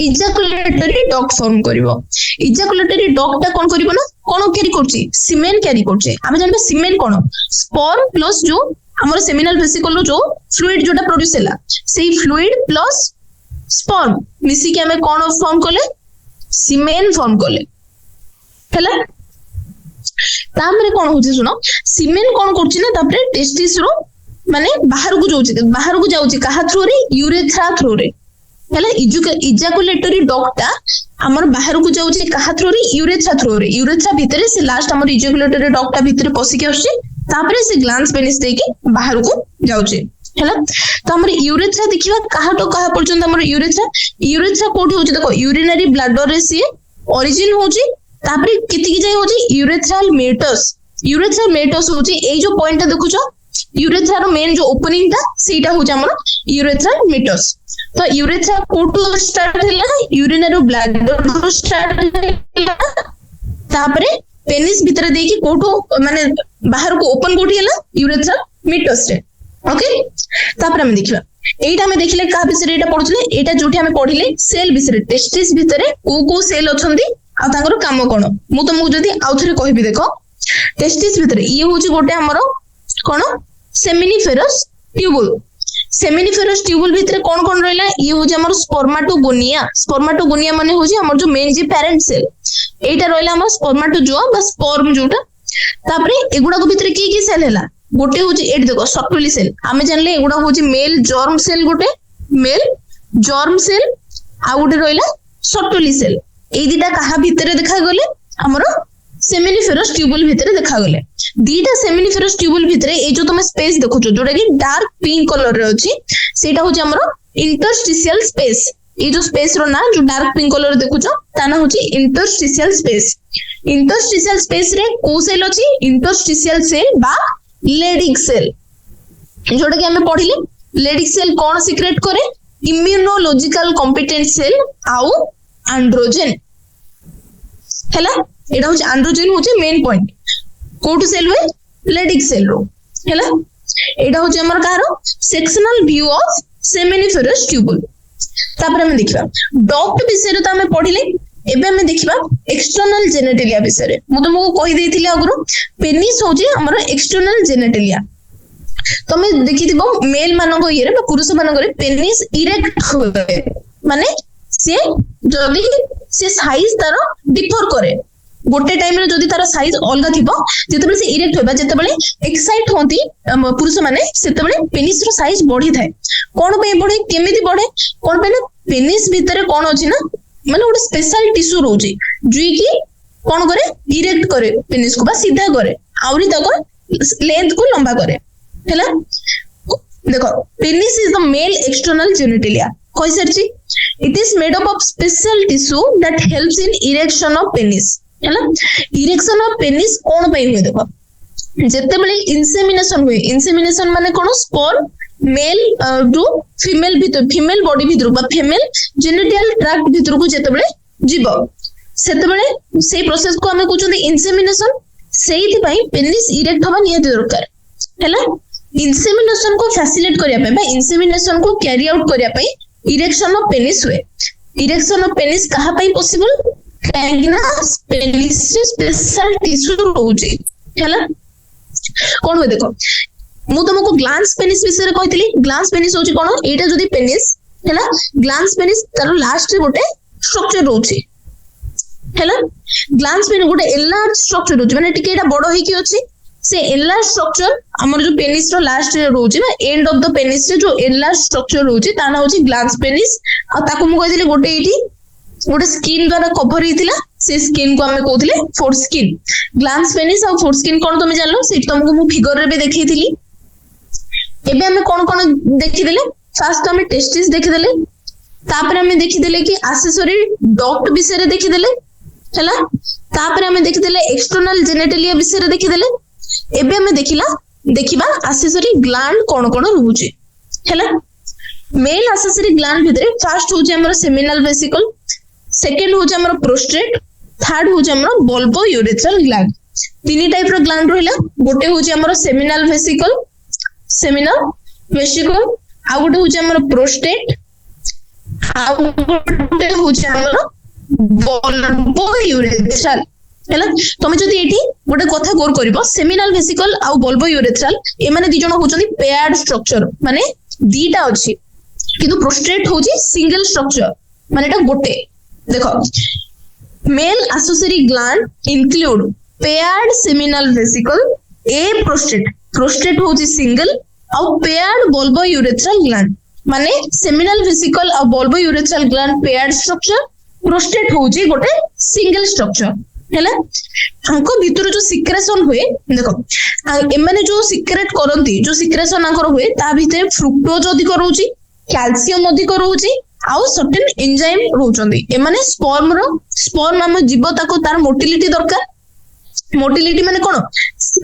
इजैकुलेटरी डक्ट फॉर्म करिवो इजैकुलेटरी डक्टा कोन करिवो ना कोन कैरी करछि सीमेन कैरी करछि हम जानबे सीमेन कोन स्पर्म प्लस जो हमर सेमिनल वेसिकल रो जो फ्लूइड जोटा प्रोड्यूस हैला सेही फ्लूइड प्लस स्पर्म मिसी कि हमें कोन फॉर्म करले सीमेन फॉर्म करले हैला तामरे कोन होची सुनो सीमेन कोन करछि ना तापरे टेस्टिस रो माने बाहर को जाउची काहा थ्रू रे यूरेथ्रा थ्रू रे हैला इजैकुलेटरी डक्टा हमर बाहर को जाउची काहा थ्रू रे यूरेथ्रा भितरे से लास्ट हमर इजैकुलेटरी डक्टा भितरे पसी के आछी तापरे से ग्लैंड्स पेनिस देकी बाहर को जाउची हैला तो हमर यूरेथ्रा देखिबा काहा तो काहा पर्यंत हमर यूरेथ्रा कोठी होची देखो यूरिनरी ब्लैडर रे से ओरिजिन होची तापरे केति की जाय होची यूरेथ्रल मेटस होची ए जो पॉइंट देखुछो यूरेथ्रा रो मेन जो ओपनिंग था सेटा होची हमर यूरेथ्रल मेटस तो यूरेथ्रा कोठो स्टार्ट हैला यूरिनरी ब्लैडर रो स्टार्ट हैला तापरे पेनिस भीतर देकी कोठो माने बाहर को ओपन कोठी हैला यूरेथ्रल मेटस रे ओके तापर हम देखिबा एटा हम देखिले का विषय एटा पढुले एटा जोठी हम पढिले सेल विषय टेस्टिस भितरे को सेल अछंदी आ तांगर काम कोन मु तुमको जदी आउथरे कहबी देखो टेस्टिस भितरे ये होची गोटे हमरो कोन सेमिनिफेरस ट्यूबुल भितरे कोन रहला ये होची हमर स्पर्माटोगोनिया माने होची हमर जो मेन जे पेरेंट सेल एटा रहला हमर स्पर्माटोजोआ बा स्पर्म जोटा तापरे एगुडा को भितरे की सेल हैला गोटे होची एट देखो सर्टुली सेल आमे जानले एगुडा होची मेल जर्म सेल गोटे मेल जर्म सेल आ गोटे रहला सर्टुली सेल ए दिटा कहा भितरे देखा गले हमरो सेमिनिफेरस ट्यूबुल भितरे देखा गले दीटा सेमिनिफेरस ट्यूबुल भितरे ए जो तुम स्पेस देखो जोटा कि डार्क पिंक कलर रे अछि सेटा होची हमरो इंटरस्टिशियल स्पेस ये जो स्पेस रो ना जो डार्क पिंक कलर देखुछ ता ना होची इंटरस्टिशियल स्पेस। इंटरस्टिशियल स्पेस रे को सेल अछि इंटरस्टिशियल सेल बा लेडिक सेल जोटा कि हमें पढ़िले। लेडिक सेल कौन सिक्रेट करे इम्यूनोलॉजिकल कॉम्पिटेंट सेल आउ एंड्रोजन हैला। एटा होची एंड्रोजन होची मेन पॉइंट कोटू सेल हुए लेडिक सेल रो हैला। एटा होची हमर कारो sectional view of seminiferous tubule. तापर हम देखिबा डक्ट विषय तो हमें पढ़िले। एबे हमें देखिबा एक्सटर्नल जेनेटिलिया विषय मु तुमको कहि देथिले आगरो पेनिस होची हमर एक्सटर्नल जेनेटिलिया। तमे देखिथिबो मेल मानको इरे बा पुरुष मानको रे पेनिस इरेक्ट होए माने से जदी से साइज तारो डिफर करे गोटे टाइम रे जदी तार साइज अलगा थिबो जेतेबेले से इरेक्ट होबा जेतेबेले एक्साइट होंती पुरुष माने सेतेबेले पेनिस रो साइज बढ़ी थाए। कोन पे बढ़े केमिति बढ़े कोन पे ना पेनिस भीतर कोन अछि ना माने गोटे स्पेशल टिश्यू रहउची जुई की कोन करे इरेक्ट करे पेनिस को बा सीधा करे आउरी तको लेंथ को लंबा करे हैला। देखो penis is the male external genitalia कहि सरची it is made up of special tissue that helps in erection of penis हैला। इरेक्शन ऑफ पेनिस कोन पे हुए देखो जेतेबेले इंसेमिनेशन हुए इंसेमिनेशन माने कोन स्पर्म मेल टू फीमेल भीतर फीमेल बॉडी भीतर बा फीमेल जेनिटल ट्रैक्ट भीतर को जेतेबेले जीव सेतेबेले से प्रोसेस को हमें कहउछन इंसेमिनेशन सेहिति पई पेनिस इरेक्ट होबा नियत दरकार हैला। इंसेमिनेशन को फैसिलिटेट करिया पे बा इंसेमिनेशन को कैरी आउट करिया पे इरेक्शन ऑफ पेनिस हुए। इरेक्शन ऑफ पेनिस कहा पई पॉसिबल काहेकिना पेनिस स्पेशल टिश्यू रहउची हैला। कोन होय देखो मु तुमको ग्लांस पेनिस विषय कहितली। ग्लांस पेनिस होची कोन एटा जदी पेनिस हैला ग्लांस पेनिस तार लास्ट रे गोटे स्ट्रक्चर रहउची हैला। ग्लांस पेनिस गोटे एलार्ज स्ट्रक्चर रहउची माने टिके एटा बडो होई की अछि से एलार्ज स्ट्रक्चर हमर जो पेनिस रो लास्ट रे रहउची बा एंड ऑफ द पेनिस रे जो एलार्ज स्ट्रक्चर रहउची ता ना होची ग्लांस पेनिस। आ ताको मु कहितली गोटे एटी गोटे स्किन द्वारा कवर हेतिला से स्किन को हमें कहथिले फोर स्किन। ग्लांस पेनिस और फोर स्किन कोन तुम जानलो से तुमको मु फिगर रे भी देखैथिली। एबे हमें कोन कोन देखिदेले फर्स्ट हमें टेस्टिस देखिदेले तापर हमें देखिदेले कि एक्सेसरी डक्ट विषय रे देखिदेले हैला। तापर हमें देखिदेले एक्सटर्नल जेनेटिलिया विषय रे देखिदेले। एबे हमें देखिबा एक्सेसरी ग्लैंड कोन कोन रहउची हैला। मेल एक्सेसरी ग्लैंड भितरे फर्स्ट होची हमर सेमिनल वेसिकल सेकंड होची हमर प्रोस्टेट थर्ड होची हमर बल्बो यूरेथ्रल ग्लैंड। तीन टाइप रो ग्लैंड रहिला गोटे होची हमर सेमिनल वेसिकल आ गोटे होची हमर प्रोस्टेट आ गोटे होची हमर बल्बो यूरेथ्रल हैला। तमे जदी एठी गोटे कथा गौर करिवो सेमिनल वेसिकल आ बल्बो यूरेथ्रल ए माने दी जण होचंदी पेयर्ड स्ट्रक्चर माने दीटा अछि किंतु प्रोस्टेट होची सिंगल स्ट्रक्चर माने एटा गोटे। देखो male accessory gland include paired seminal vesicle ए प्रोस्टेट होची सिंगल और पेयर्ड बल्बो यूरेथ्रल ग्लैंड माने सेमिनल वेसिकल और bulbourethral gland paired structure prostate होची गोटे सिंगल स्ट्रक्चर हैला। हमको भीतर जो सिक्रेशन हुए देखो एमाने जो सिक्रेट करंती जो सिक्रेशन आकर हुए ता भीतर फ्रुक्टोज अधिक रहउची कैल्शियम अधिक रहउची आउ सर्टेन एंजाइम रहउचंदी। एमाने स्पर्म हम जीव ताको तार मोटिलिटी दरकार। मोटिलिटी माने कोन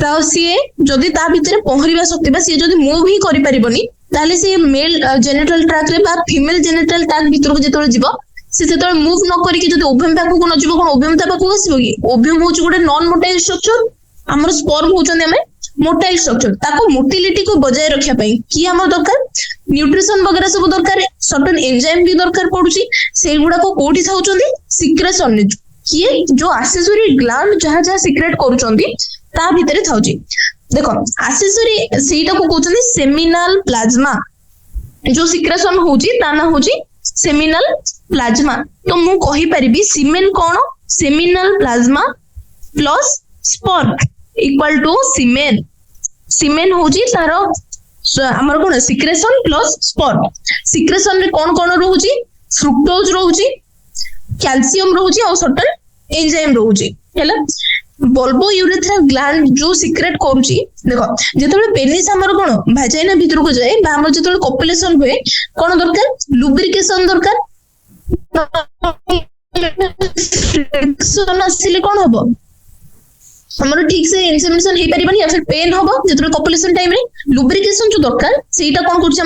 ता सीए जदी ता भीतर पहरिबा शक्ति बा सी जदी मूव ही करि परिबनी ताले से मेल जेनिटल ट्रैक्ट रे बा फीमेल जेनिटल ट्रैक्ट भीतर को जेतोले जीव से जेतोले मूव न करी कि जदी ओव्यूम पाखु को न जीव कोन ओव्यूम ता पाखु आसीबो कि ओव्यूम होची गोटे नॉन मोटाइल स्ट्रक्चर हमर स्पर्म होचंदी हमें मोटाइल स्ट्रक्चर ताको मोटिलिटी को बजाय रखिया पई कि हमर दरकार न्यूट्रिशन वगैरह सब दरकार सर्टेन एंजाइम भी दरकार पडुची से गुडा को कोठी थाउचंदी सिक्रेशन ने कि जो एक्सेसरी ग्लैंड जहां जहां सिक्रेट करूचंदी ता भीतर थाउची। देखो एक्सेसरी सेटा को कहउचंदी सेमिनल प्लाज्मा जो सिक्रेशन होची ता ना होची सेमिनल प्लाज्मा। तो मु कहि परिबी सीमेन कोन seminal plasma plus sperm equal to semen. Semen होची तारो हमर कोन सिक्रेशन प्लस स्पर्म। सिक्रेशन रे कोन कोन रहउची फ्रुक्टोज रहउची कैल्शियम रहउची और सर्टेन एंजाइम रहउची हैला। बल्बो यूरेथ्रल ग्लैंड जो सिक्रेट करूची देखो जेतबे पेनिस हमर कोन भाजाइना भीतर को जाए बा हमर जेतबे कॉपुलेशन हुए कोन दरकार लुब्रिकेशन दरकार फ्रिक्शन आसिले कोन हबो हमर ठीक से इंसेमिनेशन हे परिबनी या फिर पेन हबो जेतरे कॉपुलेशन टाइम रे लुब्रिकेशन जो दरकार सेटा कोन करछि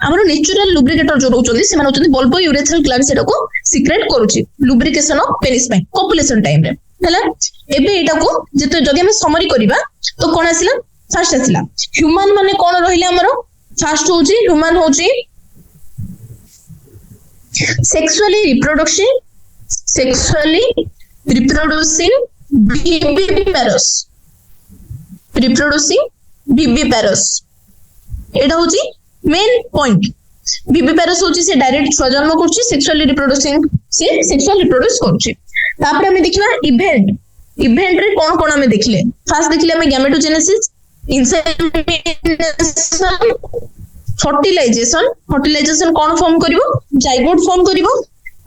हमर नेचुरल लुब्रिकेटर जो रहउचंदी से माने होचंदी बल्बो यूरेथ्रल ग्लैंड सेटा को सीक्रेट करूछि लुब्रिकेशन ऑफ पेनिस पे कॉपुलेशन टाइम रे हला एबे एटा को जेते जदि हम समरी करबा तो कोन आसिला फर्स्ट आसिला ह्यूमन माने कोन रहिले हमर फर्स्ट होची ह्यूमन होची sexually reproducing viviparous एटा होची मेन पॉइंट viviparous होची से डायरेक्ट छुआ जन्म करछि सेक्सुअली रिप्रोड्यूसिंग से सेक्सुअल रिप्रोड्यूस करछि तापर हम देखिबा इवेंट रे कोन कोन हम देखले फर्स्ट देखले हम गैमेटोजेनेसिस इंसेमिनेशन फर्टिलाइजेशन कौन फॉर्म करिवो जाइगोट फॉर्म करिवो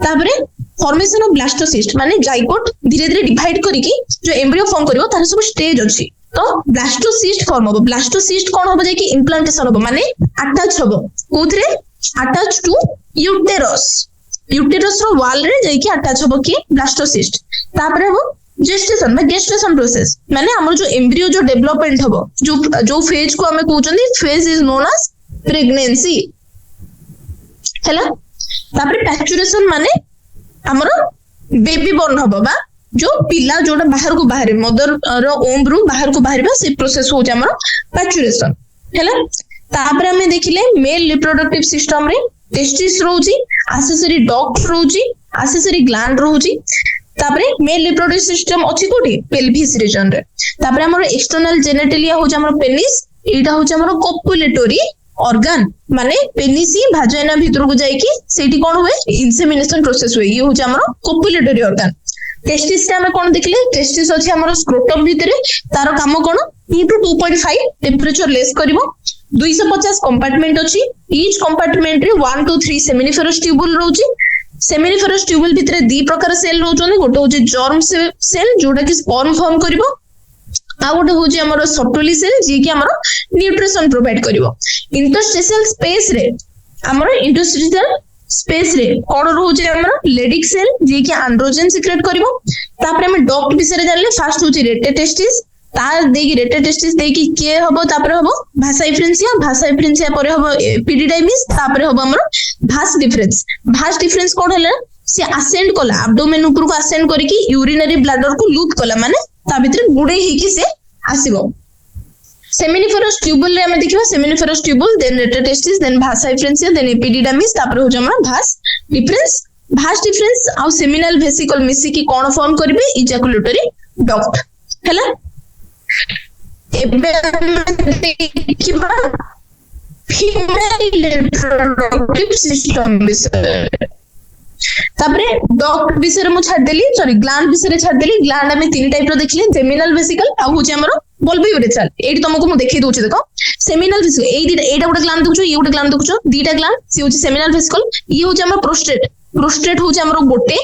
तापरे फॉर्मेशन ऑफ ब्लास्टोसिस्ट माने जाइगोट धीरे धीरे डिवाइड करिकी जो एम्ब्रियो फॉर्म करिवो तार सब स्टेज अछि तो ब्लास्टोसिस्ट फॉर्म होबो ब्लास्टोसिस्ट कोन होबो जे कि इम्प्लांटेशन होबो माने अटैच होबो कोथरे अटैच टू यूटेरस रो वॉल रे जे कि अटैच होबो कि ब्लास्टोसिस्ट तापरे हो गेस्टेशन प्रोसेस माने हमर जो एम्ब्रियो जो डेवलपमेंट होबो जो फेज को हमें कहउचंदी phase is known as pregnancy हैला तापर पैचुरेशन माने हमर बेबी बॉर्न होबो बा जो पिला जोटा बाहर को बाहर मदर रो ओम रो बाहर को बाहर से प्रोसेस हो हमर पैचुरेशन हैला तापर हमें देखिले मेल रिप्रोडक्टिव सिस्टम रे टेस्टिस रोजी एक्सेसरी डक्ट रोजी एक्सेसरी ग्लैंड रोजी तापरे मेल रिप्रोडक्टिव सिस्टम अछि कोठी पेल्विस रीजन रे तापरे हमर एक्सटर्नल जेनिटलिया हो हमर पेनिस एटा हो हमर कोपुलेटरी ऑर्गन माने पेनिस ही भाजाइना भीतर को जाई कि सेठी कोन हुए इंसेमिनेशन प्रोसेस हुए ये हो हमर कोपुलेटरी ऑर्गन टेस्टिस में कोन देखले टेस्टिस अछि हमर स्क्रोटम भीतर तार काम कोन 2 to 2.5 टेंपरेचर लेस करिवो 250 कंपार्टमेंट अछि ईच कंपार्टमेंट रे 1 to 3 सेमिनिफेरस ट्यूबुल रहउची सेमिनिफेरस ट्यूबुल भीतर दी प्रकार सेल रहउचोनी गोटे होची जर्म सेल जोटा कि स्पर्म फॉर्म करिवो आ गोटे होची हमर सटोली सेल जे कि हमर न्यूट्रिशन प्रोवाइड करिवो इंटरस्टिशियल स्पेस रे हमर इंटरस्टिशियल स्पेस रे कोन रहउची हमर लेडिक सेल जे कि एंड्रोजन सीक्रेट करिवो तापर हम डक्ट विषय जानले फर्स्ट होची रेटेटेस्टिस तार देकी रेटेटेस्टिस देकी के हबो तापर हबो भासा परे हबो एपिडिडाइमिस तापर हबो हमर भास डिफरेंस कोन हला से असेंड कला एब्डोमेन ऊपर को असेंड करी कि यूरिनरी ब्लैडर को लूप कला माने ता भीतर गुडे ही कि से आसीबो सेमिनिफेरस ट्यूबुल रे हम देखिबा seminiferous tubule then rete testis then भासा डिफरेंस देन एपिडिडाइमिस तापर हो जमा भास डिफरेंस आ सेमिनल वेसिकल मिसी की कोन फॉर्म करबे इजैकुलेटरी डक्ट हैला एबे देखिबा फीमेल रिप्रोडक्टिव सिस्टम विषय तापरे डक्ट विषय मु छाड़ देली सॉरी ग्लैंड विषय छाड़ देली ग्लैंड में तीन टाइप रो देखले सेमिनल वेसिकल आ होची हमर बल्बो यूरेथ्रल एडी तुमको मु देखि दोछि देखो सेमिनल वेसिकल एटा गोटे ग्लैंड देखुछो ये गोटे ग्लैंड देखुछो दीटा ग्लैंड से होची सेमिनल वेसिकल ये होची हमर प्रोस्टेट होची हमर गोटे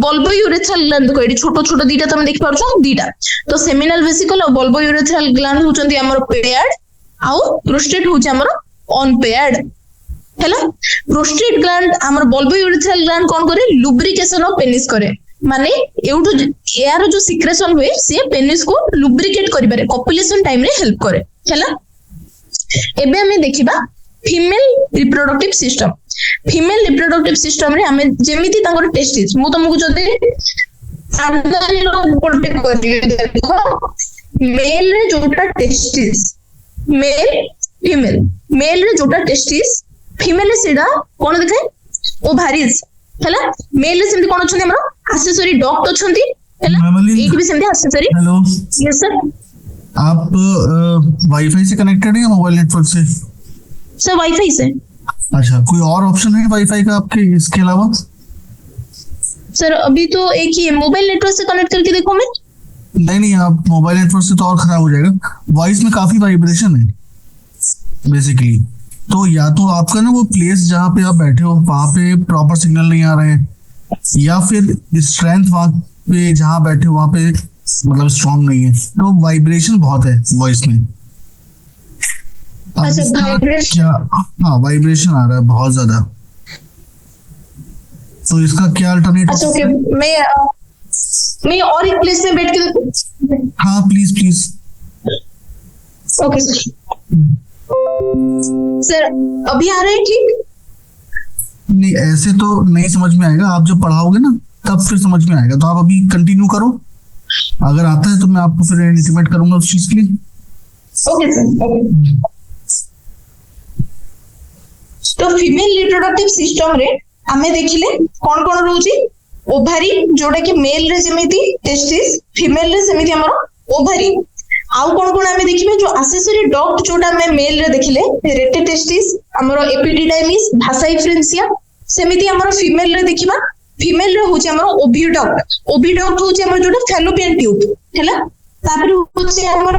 बल्बो यूरेथ्रल ग्लैंड देखो एडी छोटो छोटो दीटा तुम देख पारछो दीटा तो सेमिनल वेसिकल और बल्बो यूरेथ्रल ग्लैंड होचंदी हमर पेयर्ड आ प्रोस्टेट होची हमर अनपेयर्ड हैला प्रोस्टेट ग्लैंड हमर बल्बो यूरेथ्रल ग्लैंड कोन करे लुब्रिकेशन ऑफ पेनिस करे माने एउटो एयर जो सिक्रेशन हुए से पेनिस को लुब्रिकेट करि पारे कॉपुलेशन टाइम रे हेल्प करे हैला एबे हमें देखिबा फीमेल रिप्रोडक्टिव सिस्टम रे हमें जेमिति तांगर टेस्टिस मु तुमको जदे आंदर लो बोलते करी देखो मेल रे जोटा टेस्टिस मेल रे जोटा टेस्टिस फीमेल रे सीधा कोन देखाय ओभारिज हैला मेल रे सेमति कोन अछंदी हमर एक्सेसरी डक्ट अछंदी हैला एठी भी सेमति एक्सेसरी हेलो यस सर आप वाईफाई से कनेक्टेड है या मोबाइल नेटवर्क से सर वाईफाई से अच्छा कोई और ऑप्शन है वाईफाई का आपके इसके अलावा सर अभी तो एक ही है मोबाइल नेटवर्क से कनेक्ट करके देखो मैं नहीं आप मोबाइल नेटवर्क से तो और खराब हो जाएगा वॉइस में काफी वाइब्रेशन है बेसिकली तो या तो आपका ना वो प्लेस जहाँ पे आप बैठे हो वहां पे प्रॉपर सिग्नल नहीं आ रहे हैं या फिर स्ट्रेंथ वहां पे जहाँ बैठे हो वहां पे मतलब स्ट्रॉन्ग नहीं है तो वाइब्रेशन बहुत है वॉइस में अच्छा हाँ वाइब्रेशन आ रहा है बहुत ज्यादा तो इसका क्या अल्टरनेट? अच्छा ओके, मैं और एक प्लेस में बैठ के देखूं? हाँ please please. Okay sir. Sir अभी आ रहे हैं ठीक? नहीं ऐसे तो नहीं समझ में आएगा, आप जब पढ़ाओगे ना तब फिर समझ में आएगा। तो आप अभी कंटिन्यू करो, अगर आता है तो मैं आपको फिर इंटीमेट करूंगा उस चीज के लिए। Okay sir okay. तो फीमेल रिप्रोडक्टिव सिस्टम रे आमे देखिले कोन कोन रहउची? ओभारी जोटा कि मेल रे जेमिति टेस्टिस, फीमेल रे जेमिति हमर ओभारी। आउ कोन कोन आमे देखिबे जो एक्सेसरी डक्ट जोटा में मेल रे देखिले रेटे टेस्टिस, हमर एपिडिडाइमिस, भासाइफ्रेंसिया, सेमिति हमर फीमेल रे देखिबा। फीमेल रे होची हमर ओविडक्ट। ओविडक्ट होची हमर जोटा फैलोपियन ट्यूब हैला। तापर होची हमर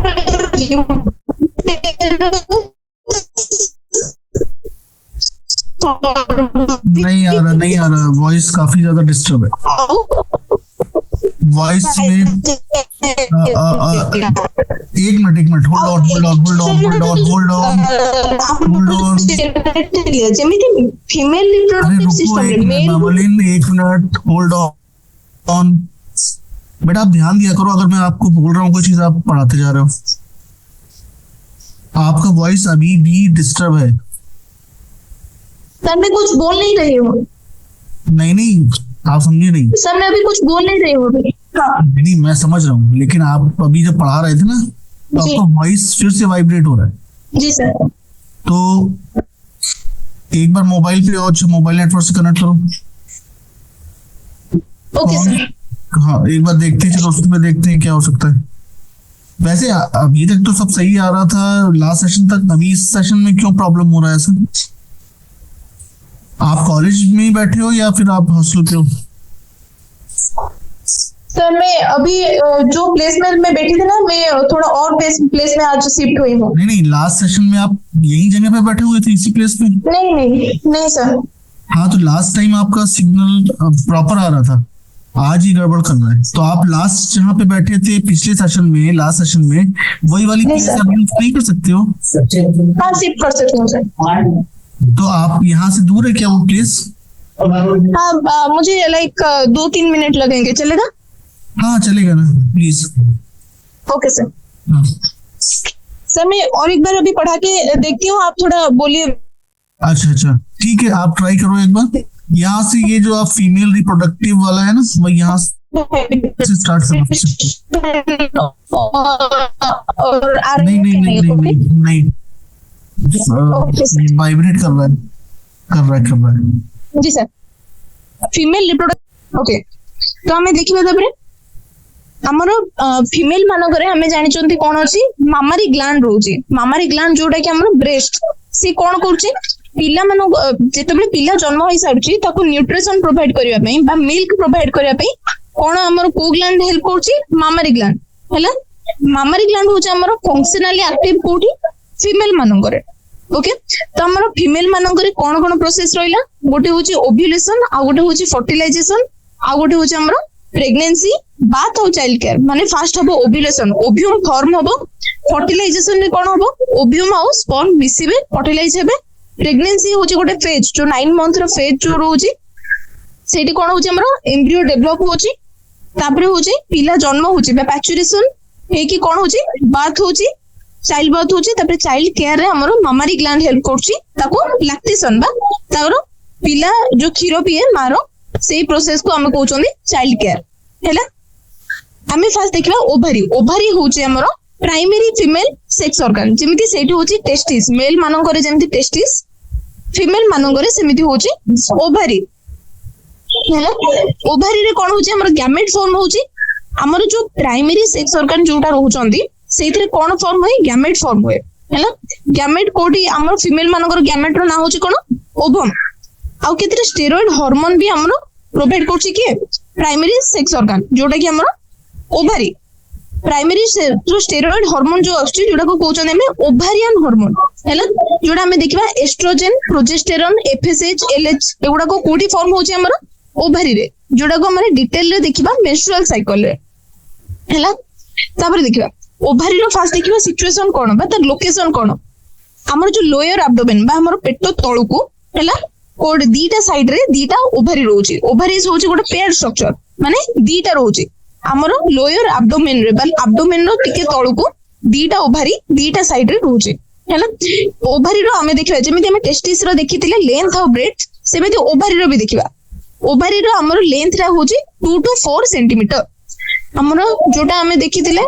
नहीं आ रहा वॉइस काफी ज्यादा डिस्टर्ब है वॉइस में। एक मिनट होल्ड ऑन। जेमिति फीमेल रिप्रोडक्टिव सिस्टम रे मेल। एक मिनट होल्ड ऑन। बेटा आप ध्यान दिया करो, अगर मैं आपको बोल रहा हूँ कोई चीज आप पढ़ाते जा रहे हो। आपका वॉइस अभी भी डिस्टर्ब है। सर मैं कुछ बोल नहीं रही हूँ। नहीं आप समझे नहीं सर, मैं अभी कुछ बोल नहीं रही हूँ। हाँ। नहीं मैं समझ रहा हूँ, लेकिन आप अभी जब पढ़ा रहे थे ना तो आपका वॉइस फिर से वाइब्रेट हो रहा है। जी सर। तो एक बार मोबाइल पे और मोबाइल नेटवर्क से कनेक्ट करो। Okay sir. हाँ एक बार देखते हैं, चलो उसमें देखते हैं क्या हो सकता है। वैसे अभी तक तो सब सही आ रहा था लास्ट सेशन तक, अभी इस सेशन में क्यों प्रॉब्लम हो रहा है सर? आप कॉलेज में ही बैठे हो या फिर आप हॉस्टल पे हो? सर मैं अभी जो प्लेस में बैठी थी ना, मैं थोड़ा और प्लेस में आज शिफ्ट हुई हूँ। नहीं लास्ट सेशन में आप यही जगह पे बैठे हुए थे इसी प्लेस पे? नहीं सर। हाँ तो लास्ट टाइम आपका सिग्नल प्रॉपर आ रहा था, आज ही गड़बड़ कर रहा है। तो आप लास्ट जहाँ पे बैठे थे पिछले सेशन में, लास्ट सेशन में वही वाली प्लेस आप यूज नहीं कर सकते हो? हाँ शिफ्ट कर सकते हो सर। तो आप यहाँ से दूर है क्या वो प्लेस? हाँ मुझे लाइक 2-3 मिनट लगेंगे, चलेगा? हाँ चलेगा ना, प्लीज। Okay sir. सर मैं और एक बार अभी पढ़ा के देखती हूँ, आप थोड़ा बोलिए। अच्छा ठीक है, आप ट्राई करो एक बार। यहाँ से ये जो आप फीमेल रिप्रोडक्टिव वाला है ना, वो यहाँ से स्टार्ट करो। और नहीं वाइब्रेट कर रहा है। जी सर। Female reproductive okay. तो हमें देखिबा तापरे हमर फीमेल मानकरे हमें जानि चंती कोन अछि मामारी ग्लैंड रोजी। मामारी ग्लैंड जोटा कि हमर ब्रेस्ट से कोन करछि पिला मान जेतबे पिला जन्म होई सारछि ताको न्यूट्रिशन प्रोवाइड करिया पई बा मिल्क प्रोवाइड करिया पई कोन हमर को ग्लैंड हेल्प करछि मामारी ग्लैंड हैला। मामारी ग्लैंड होछि हमर फंक्शनली एक्टिव कोठी फीमेल मानकरे। ओके तो हमर फीमेल मानकरे कोन कोन प्रोसेस रहिला, गोटे होछि ओव्यूलेशन, आ गोटे होछि फर्टिलाइजेशन, आ गोटे होछि हमर प्रेगनेंसी, बाथ और चाइल्ड केयर। माने फास्ट हबो ओव्यूलेशन, ओव्यूम फॉर्म हबो। फर्टिलाइजेशन रे कोन हबो ओव्यूम और स्पर्म मिसिबे, फर्टिलाइज हेबे। प्रेगनेंसी होछि गोटे फेज जो 9 मंथ रो फेज जो रहउछि, सेठी कोन होछि हमर एम्ब्रियो डेवलप होछि। तापरे होछि पिला जन्म होछि बा पैचुरेशन हे कि कोन होछि बाथ होछि, चाइल्ड बाथ होछि। तापरे चाइल्ड केयर रे हमर मामारी ग्लैंड हेल्प करछि ताको लैक्टेशन बा तारो पिला जो खीरो पिए मारो सेही प्रोसेस को हमें कहउछोंदी चाइल्ड केयर हैला। हमें फास्ट देखिबा ओभारी। ओभारी होछि हमर प्राइमरी फीमेल सेक्स ऑर्गन, जेमिति सेठी होछि टेस्टिस। मेल मानकरे जेमिति टेस्टिस, फीमेल मानकरे सेमिति होछि ओभारी हैला। ओभारी रे कोन होछि हमर गैमेट फॉर्म होछि। हमर जो प्राइमरी सेक्स ऑर्गन जोटा रहउछोंदी सेथिरे कोन फॉर्म होय गैमेट फॉर्म होय हैला। गैमेट कोडी हमर फीमेल मानकर गैमेट रो ना होछि कोन ओवम। आउ केतरे स्टेरॉइड हार्मोन भी हमर प्रोवाइड करछि के प्राइमरी सेक्स ऑर्गन जोटा कि हमर ओभारी। प्राइमरी जो स्टेरॉइड हार्मोन जो आछि जोटा को कहउछन हमें ओभारियन हार्मोन हैला। जोटा हमें देखिबा एस्ट्रोजन, प्रोजेस्टेरॉन, एफएसएच, एलएच एगुडा को कोडी फॉर्म होछि हमर ओभारी रे, जोटा को हमरे डिटेल रे देखिबा मेंस्ट्रुअल साइकिल रे हैला। तापर देखिबा ओभारी रो फास्ट देखिबा सिचुएशन कोन बा तार लोकेशन कोन। हमर जो लोअर एब्डोमेन बा हमर पेट तळुकु हैला कोड दीटा साइड रे दीटा ओभारी रोचे ओभारीज होची गोटे पेयर स्ट्रक्चर माने दीटा रोचे हमर लोअर एब्डोमेन रे बल एब्डोमेन रो टिके तळको दीटा ओभारी दीटा साइड रे रोचे हैला ओभारी रो हमें देखिबा जेमिति हमें टेस्टिस रो देखितिले लेंथ और ब्रेड्थ सेमिति ओभारी रो भी देखिबा ओभारी रो हमर लेंथ रा होची 2 to 4 सेंटीमीटर हमर जोटा हमें देखितिले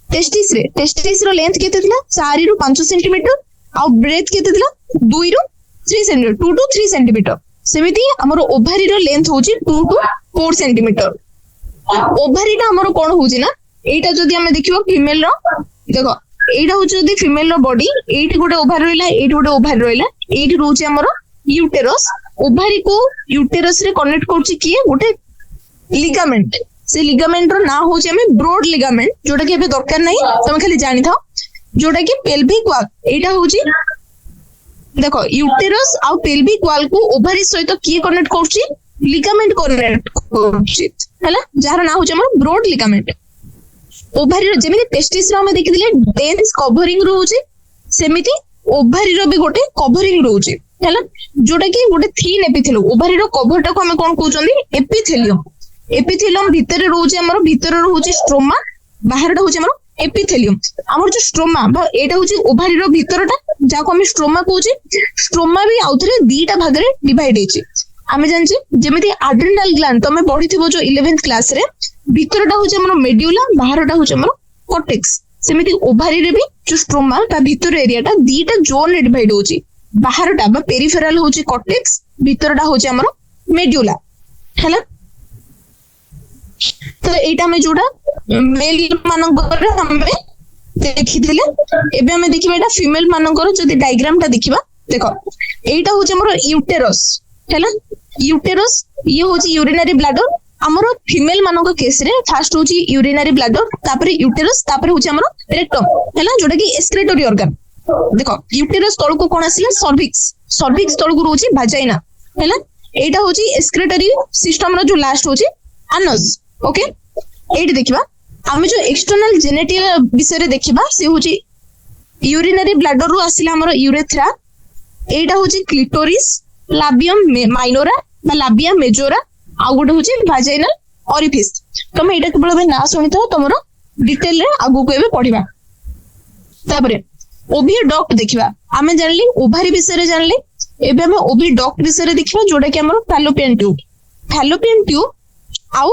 टेस्टिस रो लेंथ केते थिला 4 ରୁ 5 सेंटीमीटर आ ब्रेथ केते थिला 2 ରୁ 3 सेंटीमीटर 2 to 3 सेंटीमीटर सेमिति हमर ओभारी रो लेंथ होची 2 to 4 सेंटीमीटर ओभारी टा हमर कोन होची ना एटा जदी हमें देखिबो फीमेल रो देखो एटा होची जदी फीमेल रो बॉडी एठी गोटे ओभारी रहला एठी गोटे ओभारी रहला एठी रहउची हमर यूटेरस ओभारी को यूटेरस रे कनेक्ट करची किए गोटे लिगामेंट से लिगामेंट रो ना होची हमें ब्रॉड लिगामेंट जोटा कि एबे दरकार नै तमे खाली जानि थाओ जोटा कि पेल्विक वाल एटा होची देखो यूटेरस आ पेल्विक वाल को ओभारी सहित किए कनेक्ट करची लिगामेंट कनेक्ट करची हैला जार ना होची हमर ब्रॉड लिगामेंट ओभारी रो जेमिति टेस्टिस रो हमें देखिदिले डेंस कवरिंग रहउची सेमिति ओभारी रो भी गोटे कवरिंग रहउची हैला जोटा कि गोटे थिन एपिथेलियम ओभारी रो कवर टा को हमें कोन कहउचंदी एपिथेलियम एपिथेलियम भितर रहउची हमर भितर रहउची स्ट्रोमा बाहरटा होची हमर एपिथेलियम हमर जो स्ट्रोमा बा एटा होची ओभारी रो भितरटा जाको हम स्ट्रोमा कहउची स्ट्रोमा भी आउथरे दीटा भाग रे डिवाइड हेची हमें जानछि जेमिति एड्रेनल ग्लैंड तमे पढिथिबो जो 11th क्लास रे भितरटा होची हमर मेड्यूला बाहरटा होची हमर कॉर्टेक्स सेमिति ओभारी रे भी जो स्ट्रोमा ता भितर एरियाटा दीटा जोन रे डिवाइड होची बाहरटा बा पेरिफेरल होची कॉर्टेक्स भितरटा होची हमर मेड्यूला हैला तो एटा में जोड़ा मेल मानकर हमें देखिथिले एबे हमें देखिबा एटा फीमेल मानकर जदी डायग्राम ता देखिबा देखो एटा होची हमर यूटेरस हैला यूटेरस ये होची यूरिनरी ब्लैडर हमर फीमेल मानक केस रे फर्स्ट होची यूरिनरी ब्लैडर तापर यूटेरस तापर होची हमर रेक्टम हैला जोटा कि एक्सक्रीटरी ऑर्गन देखो यूटेरस तळ को कोन आसिला सर्विक्स तळ को होची वाजाइना हैला एटा होची एक्सक्रीटरी सिस्टम रो जो लास्ट होची एनस ओके एटी देखिबा आमे जो एक्सटर्नल जेनेटियल विषय रे देखिबा से होची यूरिनरी ब्लैडर रो आसिला हमर यूरेथ्रा एटा होची क्लिटोरिस लाबियम माइनोरा बा लाबिया मेजोरा आ गोटे होची वाजाइनल ओरिफिस तमे एटा केवल बे ना सुनि तो तमरो डिटेल रे आगु को एबे पढिबा तापरे ओविडक्ट देखिबा आमे जानली ओभारी विषय रे जानली एबे हम ओविडक्ट विषय रे देखिबा जोटा कि हमर फैलोपियन ट्यूब आउ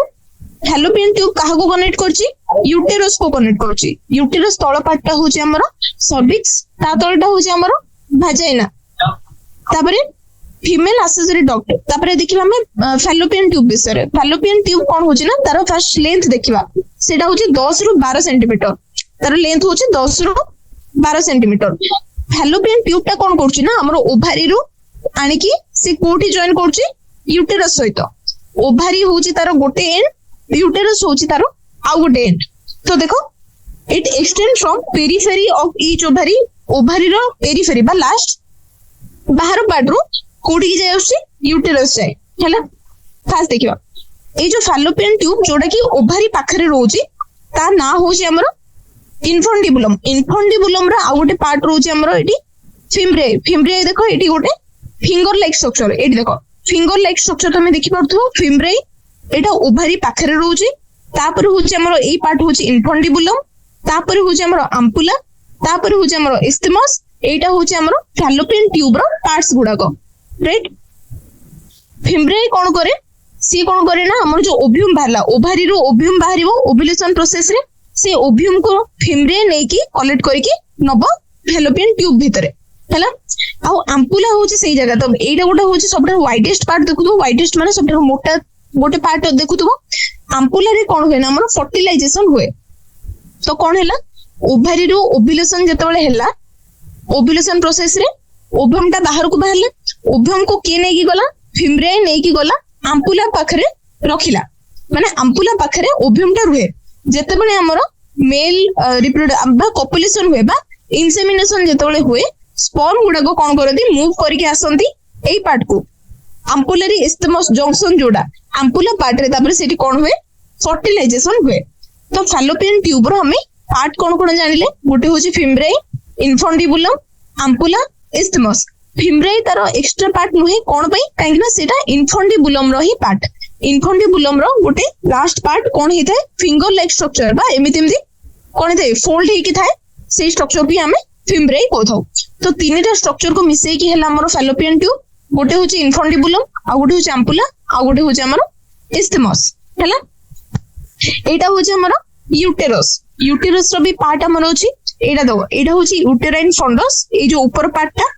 फैलोपियन ट्यूब काहा को कनेक्ट करची यूटेरस को कनेक्ट करची यूटेरस तळ पार्टटा होची हमर सर्विक्स ता तळटा होची हमर वाजाइना तापरे फीमेल एक्सेसरी डक्ट तापरे देखिबा हम फैलोपियन ट्यूब विषय रे फैलोपियन ट्यूब कोन होची ना तार फर्स्ट लेंथ देखिबा सेटा होची 10 ରୁ 12 सेंटीमीटर तार लेंथ होची 10 ରୁ 12 सेंटीमीटर फैलोपियन ट्यूब टा कोन करची ना हमर ओभारी रो आनी की से कोठी जॉइन करची यूटेरस सहित ओभारी होची तार गोटे एंड यूटेरस होची तार आ गोटे एंड तो देखो it extend from periphery of each ovary रो पेरिफेरी बा लास्ट बाहर पार्ट रो कोठी की जाय आसी यूटेरस जाय हैला फास्ट देखिबा ए जो फैलोपियन ट्यूब जोटा कि ओभारी पाखरे रोची ता ना होची हमर इन्फंडिबुलम रा आ गोटे पार्ट रोची हमर एटी फिम्ब्रे देखो एटी गोटे फिंगर लाइक स्ट्रक्चर एटी देखो फिंगर लाइक स्ट्रक्चर तमे देखि परथो फिम्ब्रे एटा ओभारी पाखरे रोची तापर होची हमर ए पार्ट होची इन्फंडिबुलम तापर होची हमर आम्पुला तापर होची हमर इस्थमस एटा होची हमर फैलोपियन ट्यूब रो पार्ट्स गुडा को राइट फिम्ब्रे कोन करे सी कोन करे ना हमर जो ओव्यूम बाहरला ओभारी रो ओव्यूम बाहरिबो ओव्यूलेशन प्रोसेस रे से ओव्यूम को फिम्ब्रे नै की कलेक्ट करके नबो फैलोपियन ट्यूब भितरे हैला आ आम्पुला होची सेही जगह तो एटा गोटा होची सबटा वाइडेस्ट पार्ट देखुतो वाइडेस्ट माने सबटा मोटा गोटे पार्ट देखुतो आम्पुला रे कोन होय ना हमर फर्टिलाइजेशन होय तो कोन हैला ओभारी रो ओव्यूलेशन जतबेले हैला ओव्यूलेशन प्रोसेस रे ओव्यूम ता बाहर को बाहरले ओव्यूम को के नै की गला फिम्ब्रे नै की गला आम्पुला पाखरे रखिला माने आम्पुला पाखरे ओव्यूम ता रुहे जतबेले हमर मेल रिप्रोडक्शन बा कॉपुलेशन होय बा इंसेमिनेशन जतबेले होय स्पर्म गुडा को कोन करदी मूव करके आसंती एई पार्ट को आम्पुलरी इस्थमस जंक्शन जोडा आम्पुला पार्ट रे तापर सेठी कोन होय फर्टिलाइजेशन होय तो फैलोपियन ट्यूब रो हमें पार्ट कोन कोन जानिले गोटे होची फिम्ब्रे इन्फंडिबुलम आम्पुला इस्थमस फिम्ब्राई तार एक्स्ट्रा पार्ट नुहे कौन पई काहे ना सेटा इनफंडिबुलम रो ही पार्ट इनफंडिबुलम रो गोटे लास्ट पार्ट कौन ही थाए फिंगर लाइक स्ट्रक्चर बा एमिति कौन थाए फोल्ड हेकी थाए से स्ट्रक्चर भी हमें फिम्ब्राई कहथौ तो तीनटा स्ट्रक्चर को मिसई की हला हमर फैलोपियन ट्यूब गोटे होची इनफंडिबुलम आ गोटे होची एम्पुला आ गोटे होची हमर इस्थमस हला एटा होची हमर यूटेरस रो भी पार्ट हमर होची एटा दो एटा होची यूटेराइन फंडस ए जो ऊपर पार्ट ता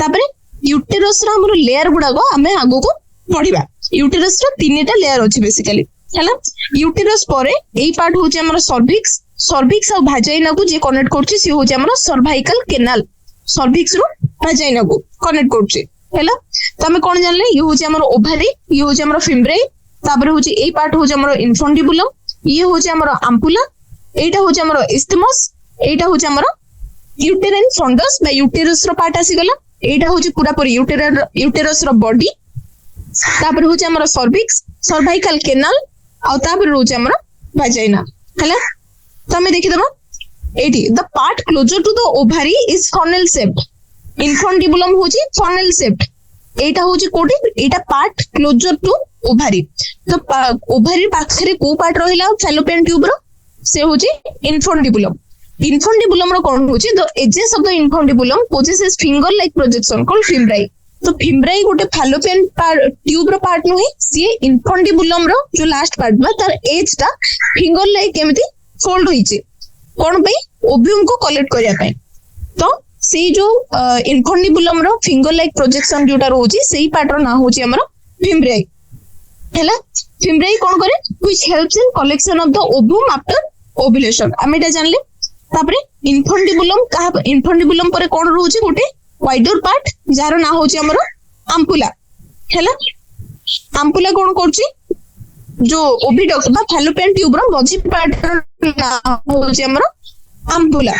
तापरे यूटेरस रो हमर लेयर गुडा को हमें आगो को पढिबा यूटेरस रो तीनटा लेयर होची बेसिकली हला यूटेरस परे एई पार्ट होची हमर सर्विक्स और भाजाइना को जे कनेक्ट करछि से होची हमर सर्वाइकल कैनाल सर्विक्स रो भाजाइना को कनेक्ट करछि हैला तो हमें कोन जानले ये होची हमर ओभारी ये होची हमर फिम्ब्राई तापर होची एई पार्ट होची हमर इनफंडिबुलम ये होची हमर एम्पुला एटा होची हमर इस्थमस एटा होची हमर यूटेराइन फंडस बा यूटेरस रो पार्ट आसी गला एटा होची पूरा पूरी यूटेरस रो बॉडी तापर होची हमर सर्विक्स सर्वाइकल कैनाल आ तापर होची हमर भाजाइना हैला तो हमें देखि दबा एटी the part closer to the ovary is funnel shaped infundibulum होची फनेल शेप्ड एटा होची कोटी एटा पार्ट क्लोजर टू ओभारी तो ओभारी पाखरे को पार्ट रहिला फैलोपियन ट्यूब रो से होची इनफंडिबुलम रो कोन होची the edges of the infundibulum possesses finger like projection called fimbriae तो फिम्ब्राई गोटे फैलोपियन ट्यूब रो पार्ट नुहे सी इनफंडिबुलम रो जो लास्ट पार्ट बा तार एज ता फिंगर लाइक केमिति फोल्ड होईचे कोन पे ओव्यूम को कलेक्ट करिया पे तो सेई जो इनफंडिबुलम रो फिंगर लाइक प्रोजेक्शन जोटा रहउची सेई पार्ट रो ना होची हमर फिम्ब्राई हैला फिम्ब्राई कोन करे which helps in collection of the ovum after ovulation Ameta जानले तापरे इनफंडिबुलम परे कोन रहउची गोटे वाइडर पार्ट जार ना होची हमर एम्पुला हैला एम्पुला कोन करची जो ओविडक्ट बा फैलोपियन ट्यूब रो मझी पार्ट ना होची हमर एम्पुला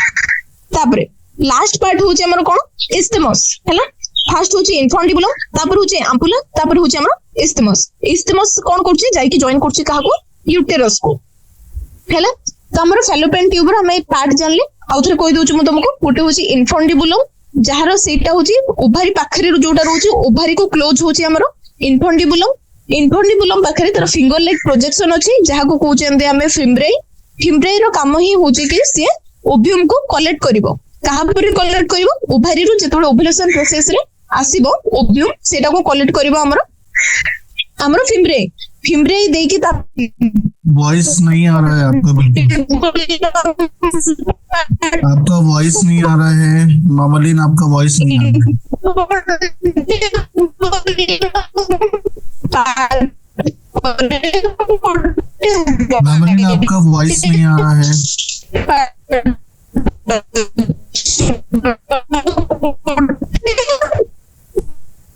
तापरे लास्ट पार्ट होची हमर कोन इस्थमस हैला फर्स्ट होची इनफंडिबुलम तापर होची एम्पुला तापर होची हमर इस्थमस कोन करची जाई कि जॉइन करची काहा को यूटेरस को हैला तो हमर फैलोपियन ट्यूब रो हम पार्ट जानले आउथरे कहि दोछु म तुमको गोटे होची इनफंडिबुलम जहार सेटा होची ओभारी पाखरे जोटा रहउची ओभारी को क्लोज होची हमर इनफंडिबुलम पाखरे तर फिंगर लाइक प्रोजेक्शन अछि जहा को कहउचेंदे हमें फिम्ब्राई रो काम ही होची कि से ओव्यूम को कलेक्ट करिवो कहा पर कलेक्ट करिवो ओभारी रो जेतोले ओव्यूलेशन प्रोसेस रे आसीबो ओव्यूम सेटा को कलेक्ट करिवो हमर फिम्ब्राई देई कि ता वॉइस नहीं आ रहा है आपका बिल्कुल आपका वॉइस नहीं आ रहा है मामलीन आपका वॉइस नहीं आ रहा है मामलीन आपका वॉइस नहीं आ रहा है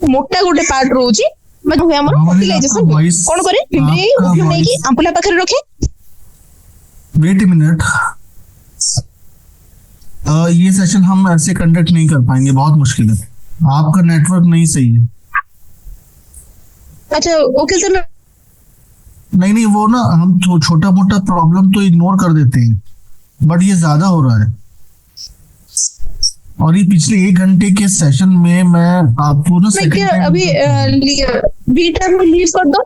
मोटा गोटे पार्ट रोची मतलब हुए हमर फर्टिलाइजेशन कोन करे फिम्ब्राई ओव्यूम नै कि एम्पुला पाखरे रखे वेट अ मिनट ये सेशन हम ऐसे कंडक्ट नहीं कर पाएंगे बहुत मुश्किल है आपका नेटवर्क नहीं सही है अच्छा ओके सर नहीं वो ना हम छोटा मोटा प्रॉब्लम तो इग्नोर कर देते हैं बट ये ज्यादा हो रहा है और ये पिछले 1 घंटे के सेशन में मैं आपको ना अभी बीटा में लीव कर दो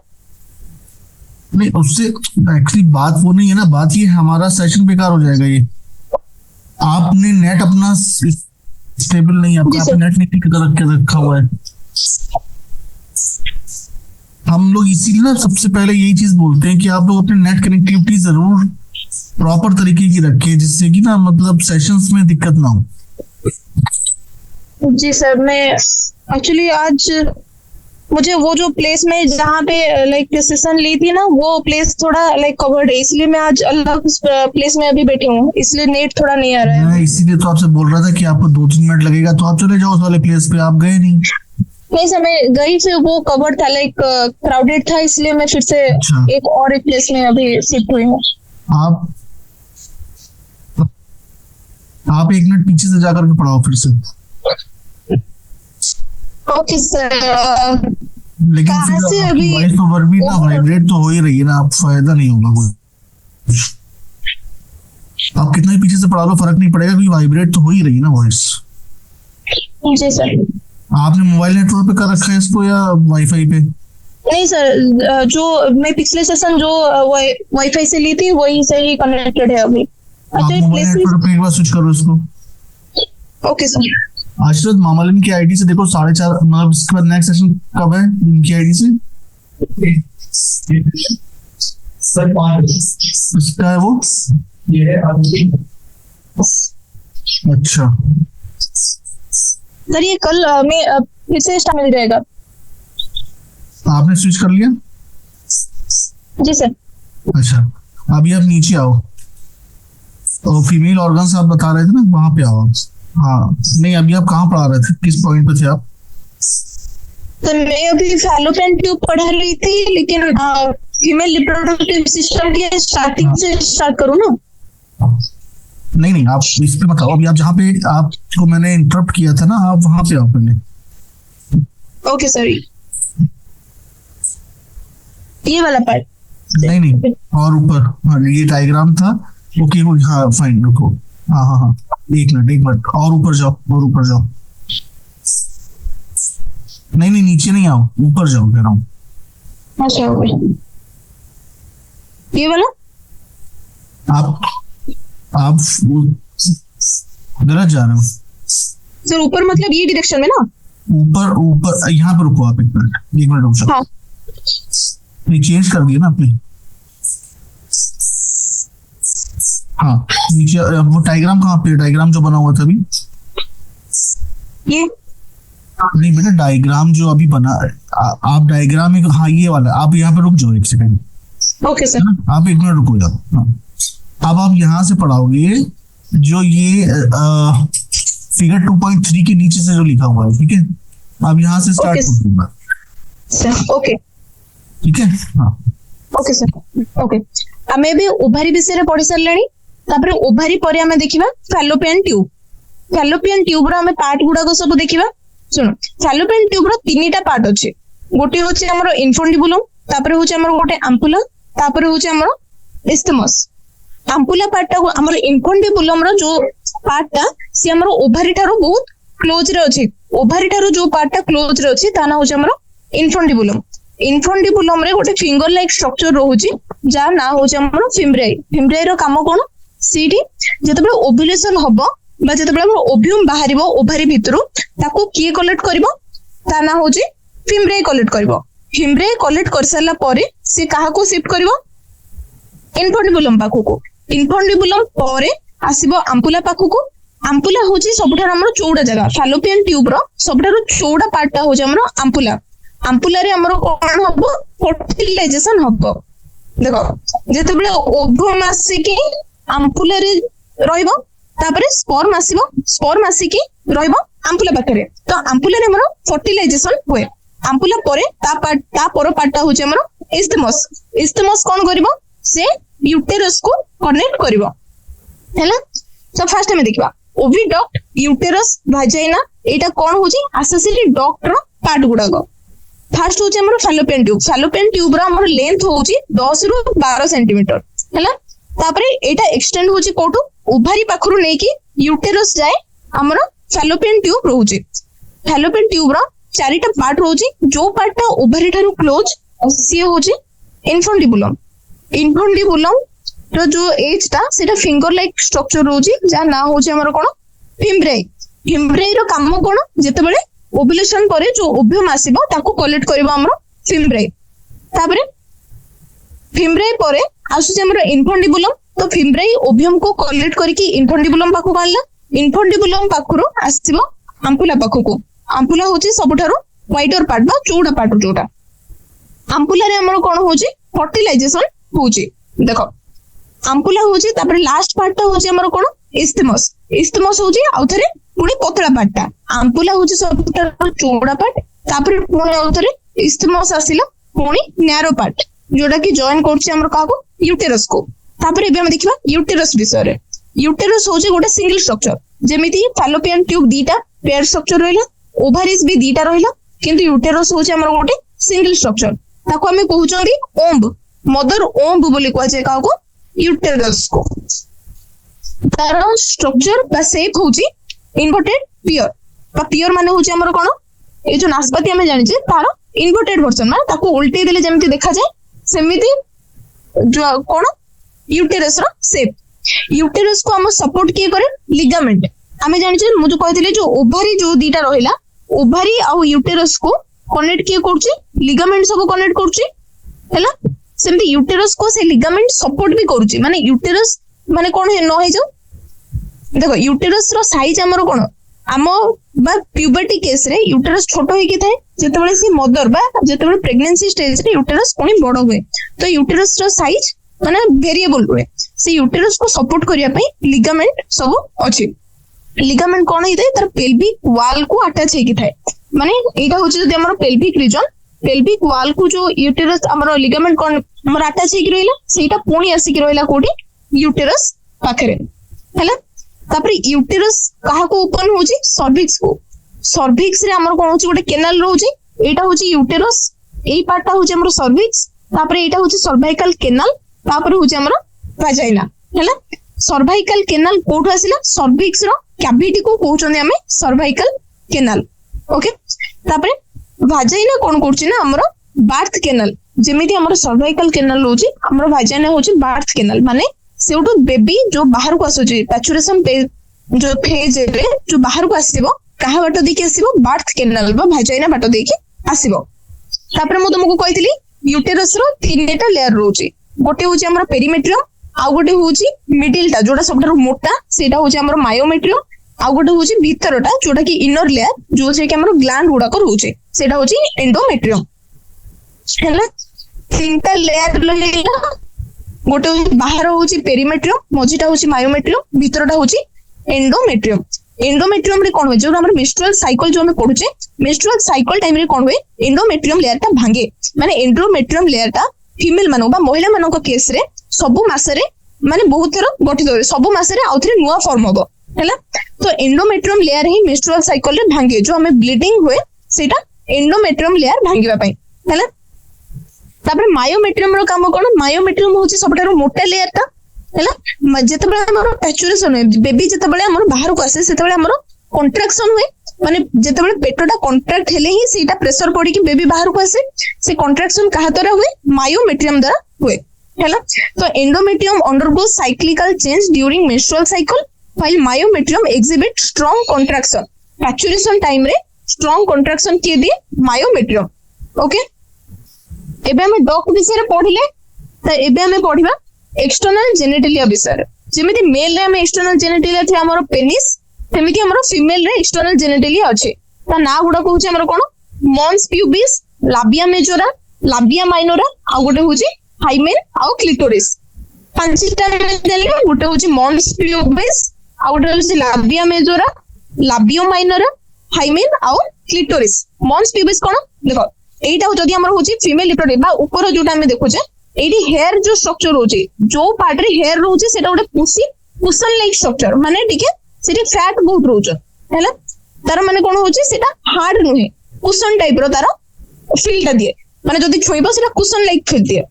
नहीं उससे एक्चुअली बात वो नहीं है ना बात ये हमारा सेशन बेकार हो जाएगा ये आपने नेट अपना स्टेबल नहीं आपका नेट नहीं ठीक रखा हुआ है हम लोग इसीलिए ना सबसे पहले यही चीज बोलते हैं कि आप लोग अपने नेट कनेक्टिविटी जरूर प्रॉपर तरीके की रखें जिससे कि ना मतलब सेशंस में दिक्कत ना हो जी सर मैं एक्चुअली आज मुझे वो जो प्लेस में जहाँ पे लाइक सेशन ली थी ना वो प्लेस थोड़ा लाइक कवर्ड है इसलिए मैं आज अलग प्लेस में अभी बैठी हूँ इसलिए नेट थोड़ा नहीं आ रहा है मैं इसीलिए तो आपसे बोल रहा था कि आपको 2-3 मिनट लगेगा तो आप चले जाओ उस वाले प्लेस पे आप गए नहीं सर मैं गई फिर वो कवर्ड था लाइक क्राउडेड था इसलिए मैं फिर से एक और एक प्लेस में अभी शिफ्ट हुई हूँ आप 1 मिनट पीछे से जाकर के पढ़ाओ फिर से ओके सर लेकिन फिर अभी वॉइस तो वर्बी ना वाइब्रेट तो हो ही रही है ना आप फायदा नहीं होगा कोई आप कितना ही पीछे से पढ़ा लो फर्क नहीं पड़ेगा क्योंकि वाइब्रेट तो हो ही रही है ना वॉइस जी सर आपने मोबाइल नेटवर्क पे कर रखा है इसको या वाईफाई पे? नहीं सर, जो मैं पिछले सेशन जो वाईफाई से ली थी वही से ही कनेक्टेड है अभी। आप अच्छा, मोबाइल नेटवर्क पे एक बार स्विच करो इसको। Okay sir. आशीर्वाद मामालिन की आईडी से देखो 4:30, मतलब इसके बाद नेक्स्ट सेशन कब है इनकी आईडी से? सर 5 इसका है वो, ये है अभी। अच्छा सर ये कल में फिर से स्टार्ट मिल जाएगा। आपने स्विच कर लिया? जी सर। अच्छा अभी आप नीचे आओ, तो फीमेल ऑर्गन्स आप बता रहे थे ना, वहां पे आओ आप। हाँ नहीं, अभी आप कहाँ पढ़ा रहे थे, किस पॉइंट पे थे आप? तो मैं अभी फैलोपियन ट्यूब पढ़ा रही थी, लेकिन फीमेल रिप्रोडक्टिव सिस्टम की स्टार्टिंग से स्टार्ट करूँ ना? नहीं नहीं, आप इस पे मत आओ अभी, आप जहाँ पे आपको मैंने इंटरप्ट किया था ना, आप वहां पे आओ पहले। Okay sir. ये वाला पार्ट? नहीं नहीं, और ऊपर। हाँ ये डायग्राम था। ओके हाँ फाइन, रुको। हाँ हाँ हाँ, एक मिनट, और ऊपर जाओ, और ऊपर जाओ। नहीं नहीं, नीचे नहीं आओ, ऊपर जाओ कह रहा हूँ। अच्छा ओके। ये वाला? आप गलत जा रहे हो सर। ऊपर मतलब ये डायरेक्शन में ना? ऊपर यहाँ पे रुको आप, एक मिनट रुक जाओ। हाँ। ये चेंज कर दिया ना आपने? हाँ नीचे वो डायग्राम कहाँ पे, डायग्राम जो बना हुआ था अभी? ये नहीं बेटा, डायग्राम जो अभी बना, आप डायग्राम में, हाँ ये वाला, आप यहाँ पे रुक जाओ एक सेकंड। Okay sir. आप एक मिनट रुको जाओ। हाँ अब आप यहाँ से पढ़ाओगे जो ये फिगर 2.3 के नीचे से जो लिखा हुआ है, ठीक है? आप यहाँ से स्टार्ट करूंगा सर। ओके ठीक है। हाँ ओके सर। ओके आमे भी ओभारी विषय रे पढ़ी सरलानी, तापर ओभारी परे आमे देखिबा फैलोपियन ट्यूब। फैलोपियन ट्यूब रो आमे पार्ट गुडा को सब देखिबा। सुनो, फैलोपियन ट्यूब रो तीनटा पार्ट अछि। गोटे होचे हमरो इन्फोंडिबुलम, तापर होचे हमरो गोटे एम्पुला, तापर होचे हमरो इस्थमस। एम्पुला पार्ट टा हमरो इन्फोंडिबुलम रो जो पार्ट टा से हमरो ओभारी थारो बहुत क्लोज रे अछि। ओभारी थारो जो पार्ट टा क्लोज रे अछि ता ना होचे हमरो इन्फोंडिबुलम। इन्फोंडिबुलम रे गोटे फिंगर लाइक स्ट्रक्चर रहउची, जा ना होचे हमरो फिम्ब्राई। फिम्ब्राई रो काम कोन? सीडी जेतबे ओव्युलेशन हबो बा जेतबे हमरो ओव्यूम बाहरिबो ओभारी भितरु, ताको किए कलेक्ट करबो? ता ना होची फिम्ब्राई कलेक्ट करबो। फिम्ब्राई कलेक्ट कर सरला परे से काहा को शिफ्ट करबो? इन्फोंडिबुलम पाखुको। इन्फोंडिबुलम परे आसीबो एम्पुला पाखुको। एम्पुला होची सबठार हमरो चौड़ा जगह। फैलोपियन ट्यूब रो सबठार चौड़ा पार्ट टा होची हमरो एम्पुला। एम्पुला रे हमरो कोन हबो? फर्टिलाइजेशन हबो। देखो जेतबे ओव्यूम आसीकी एम्पुला रे रहइबो, तापरे स्पर्म आसीबो, स्पर्म आसीकी रहइबो एम्पुला पाखरे। तो एम्पुला रे हमरो फर्टिलाइजेशन हुए। एम्पुला परे ता पर पार्ट टा होची हमरो इस्थमस। इस्थमस कोन करिवो? से यूटेरस को कनेक्ट करिवो। हैला तो फर्स्ट में देखिबा ओविडक्ट, यूटेरस, वाजाइना, एटा कोन होची? एसेसरी डक्ट रो पार्ट गुडा गो। फर्स्ट होची हमरो फैलोपियन ट्यूब। फैलोपियन ट्यूब रो हमरो लेंथ होची 10 रु 12 सेंटीमीटर। हैला तापरे एटा एक्सटेंड होची कोटू? ओभारी पाखरु नेकी यूटेरस जाए हमरो फैलोपियन ट्यूब रहउची। फैलोपियन ट्यूब रो चारिटा पार्ट रहउची। जो पार्ट टा ओभारी थारु क्लोज से होची इन्फोंडिबुलम। इन्फोंडिबुलम रो जो एज टा सेटा फिंगर लाइक स्ट्रक्चर रहउची, जा ना होची हमरो कोन? फिम्ब्राई। फिम्ब्राई रो काम कोन? जेतेबेले ओव्युलेशन परे जो ओव्यूम आसीबो ताको कलेक्ट करबो हमरो फिम्ब्राई। तापरे फिम्ब्राई परे आसुची हमरो इन्फोंडिबुलम। तो फिम्ब्राई ओव्यूम को कलेक्ट करके इन्फोंडिबुलम पाखु आनला। इन्फोंडिबुलम पाखुरो आसीबो एम्पुला पाखुको। एम्पुला होची सबठारो वाइटर पार्ट बा चौड़ा पार्ट जोटा। एम्पुला रे हमरो कोन होची? फर्टिलाइजेशन होची। देखो एम्पुला होची, तापर लास्ट पार्ट टा होची हमरो कोन? इस्थमस। इस्थमस होची आउथरे पुणी पतला पार्ट टा। एम्पुला होची सबठारो चौड़ा पार्ट, तापर पुणी आउथरे इस्थमस आसीला पुणी नैरो पार्ट जोटा कि जॉइन करछि हमरो काको? यूटेरस को। तापर एबे हम देखिबा यूटेरस विषय रे। यूटेरस होची गोटे सिंगल स्ट्रक्चर। जेमिति फैलोपियन ट्यूब दीटा पेयर स्ट्रक्चर रहला, ओभारिस भी दीटा रहला, किंतु यूटेरस होची हमरो गोटे सिंगल स्ट्रक्चर। ताको हमें कहउछंदी ओम्ब, मदर ओम्ब बोली कहै छै काको? यूटेरस को। तार स्ट्रक्चर बा शेप होची इन्वर्टेड पियर। बा पियर माने होची हमरो कोन? ए जो नाशपाती आम जाने तार इनवर्टेड वर्जन माने ताको उल्टे देले जेमती देखा जाए सेमिति जो कोन यूटेरस रो शेप यूटेरस को हम सपोर्ट किए करे लिगामेंट आमे जानि मु जो कहथिले जो ओभारी जो दीटा रहिला ओभारी आ यूटेरस को कनेक्ट किए करछि लिगामेंट सब कनेक्ट करछि हैला सेमती यूटेरस को से लिगामेंट सपोर्ट भी करछि माने यूटेरस माने कोन न हो जाऊ देखो यूटेरस रो साइज हमरो कोन आम बा प्यूबर्टी केस रे यूटेरस छोट होई कि थाए जेतेबेले सी मदर बा जेतेबेले प्रेगनेंसी स्टेज रे यूटेरस कोनी बड़ हुए तो यूटेरस रो साइज माने वेरिएबल हुए से यूटेरस को सपोर्ट करिया पई लिगामेंट सब अछि लिगामेंट कोन हिते तार पेल्विक वॉल को अटैच हे कि थाए माने एटा होछि जदि हमर पेल्विक रीजन पेल्विक वॉल को जो यूटेरस हमर लिगामेंट कोन हमर अटैच हे कि रहला सेटा पुणी आसी कि रहला कोठी यूटेरस पाखरे हैला तापरे यूटेरस काहा को ओपन होछि सर्विक्स रे हमर कोन होछि गोटे केनाल रहउछि एटा होछि यूटेरस एई पार्टटा होछि हमर सर्विक्स तापरे एटा होछि सर्वाइकल केनाल तापरे होछि हमर वाजाइना हैला सर्वाइकल केनाल कोठो आसिला सर्विक्स रो कैविटी को कहउछन हमें सर्वाइकल केनाल ओके तापरे वाजाइना कोन करछि ना हमर बार्थ केनाल जेमिति हमर सर्वाइकल केनाल होछि हमर वाजाइना होछि बार्थ केनाल माने सेउटो बेबी जो बाहर को आसुछि पैचुरेशन जो फेज रे जो बाहर को आसीबो काहा बाटो देखि आसीबो बार्थ केनाल बा वाजाइना बाटो देखि आसीबो तापर मु तुमको कहितली यूटेरस रो तीनटा लेयर रहउछि गोटे होछि हमर पेरिमेट्रियम आ गोटे होछि मिडिलटा जोटा सबठारो मोटा सेटा होछि हमर मायोमेट्रियम आ गोटे होछि भीतरटा जोटा कि इनर लेयर जो से कि हमर ग्लैंड गुडा को रहउछि सेटा होछि एंडोमेट्रियम हैला तीनटा लेयर लगेला गोटे बाहर होछि पेरिमेट्रियम मझिटा होछि मायोमेट्रियम भीतरटा होछि एंडोमेट्रियम एंडोमेट्रियम रे कोन होय जो हमर मेंस्ट्रुअल साइकिल जो हम पढुचे मेंस्ट्रुअल साइकिल टाइम रे कोन होय एंडोमेट्रियम लेयर ता भांगे माने एंडोमेट्रियम लेयर ता फीमेल मानो बा महिला मानो को केस रे सबु मासे रे माने बहुत थरो गठित होय सबु मासे रे आउथरे नुवा फॉर्म होबो हैला तो एंडोमेट्रियम लेयर ही मेंस्ट्रुअल साइकिल रे भांगे जो हमें ब्लीडिंग हुए सेटा एंडोमेट्रियम लेयर भांगीबा पई हैला तापर मायोमेट्रियम रो काम कोन मायोमेट्रियम होछि सबटारो मोटा लेयर ता हैला जेतेबेले हमर पैचुरेशन होय बेबी जेतेबेले हमर बाहर को आसे सेतेबेले हमर कॉन्ट्रैक्शन हुए माने जेतेबेले पेटटा कॉन्ट्रैक्ट हेले ही सेटा प्रेशर पड़ी कि बेबी बाहर को आसे से कॉन्ट्रैक्शन काहा द्वारा हुए मायोमेट्रियम द्वारा हुए हैला तो endometrium undergo cyclical change during menstrual cycle while myometrium exhibit strong contraction parturition time रे स्ट्रांग कॉन्ट्रैक्शन किए दिए मायोमेट्रियम ओके एबे हमें डॉक विषय रे पढिले त एबे हमें पढिबा एक्सटर्नल जेनिटलिया विषय जेमिति मेल रे हमें एक्सटर्नल जेनिटलिया थे हमर पेनिस सेमिति हमर फीमेल रे एक्सटर्नल जेनिटलिया अछि ता ना गुडा कहउछि हमर कोन मॉन्स प्यूबिस लाबिया मेजोरा लाबिया माइनोरा आ गोटे होछि हाइमेन आ क्लिटोरिस पांचटा देले गोटे होछि मॉन्स प्यूबिस आ गोटे होछि लाबिया मेजोरा लाबियो माइनोरा हाइमेन आ क्लिटोरिस मॉन्स प्यूबिस कोन देखो एटा जदी हमर होछि फीमेल रिप्रोडक्टिव बा ऊपर जोटा हम देखुछे एडी हेयर जो स्ट्रक्चर होछि जो पार्ट रे हेयर रहउछि सेटा गोटे कुशन लाइक स्ट्रक्चर माने ठीक है सेठी फैट बहुत रहउछ हैला तार माने कोन होछि सेटा हार्ड नहे कुशन टाइप रो तार फील ता दिए माने जदी छोइबो सेटा कुशन लाइक फील दिए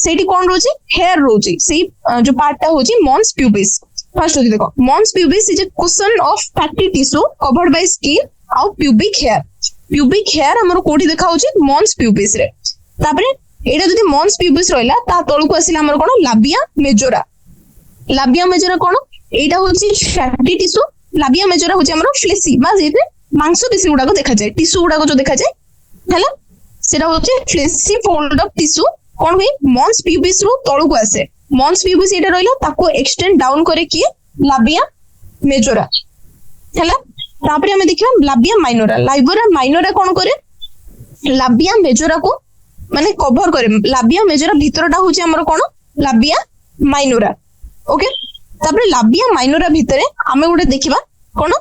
सेठी कोन रहउछि हेयर रहउछि सेही जो पार्टटा होछि मॉन्स प्यूबिस फर्स्ट होछि देखो mons pubis is a cushion of fatty tissue covered by skin आउ प्यूबिक हेयर हमर कोठी देखा होछि मॉन्स प्यूबिस रे तापरे एटा जदी मॉन्स प्यूबिस रहला ता तळु को आसिला हमर कोन लाबिया मेजोरा कोन एटा होछि फैटी टिश्यू लाबिया मेजोरा होछि हमर फ्लेसी मा जेते मांस पेशी गुडा को देखा जाय टिश्यू गुडा को जो देखा जाय हैला सेटा होछि फ्लेसी फोल्ड ऑफ टिश्यू कोन होई मॉन्स प्यूबिस रो तळु को आसे मॉन्स प्यूबिस एटा रहला ताको एक्सटेंड डाउन करे कि लाबिया मेजोरा हैला तापरे हमें देखिबा लाबिया माइनोरा कोन करे लाबिया मेजोरा को माने कवर करे लाबिया मेजोरा भीतरटा होछि हमर कोन लाबिया माइनोरा ओके तापरे लाबिया माइनोरा भितरे हमें गोटे देखिबा कोन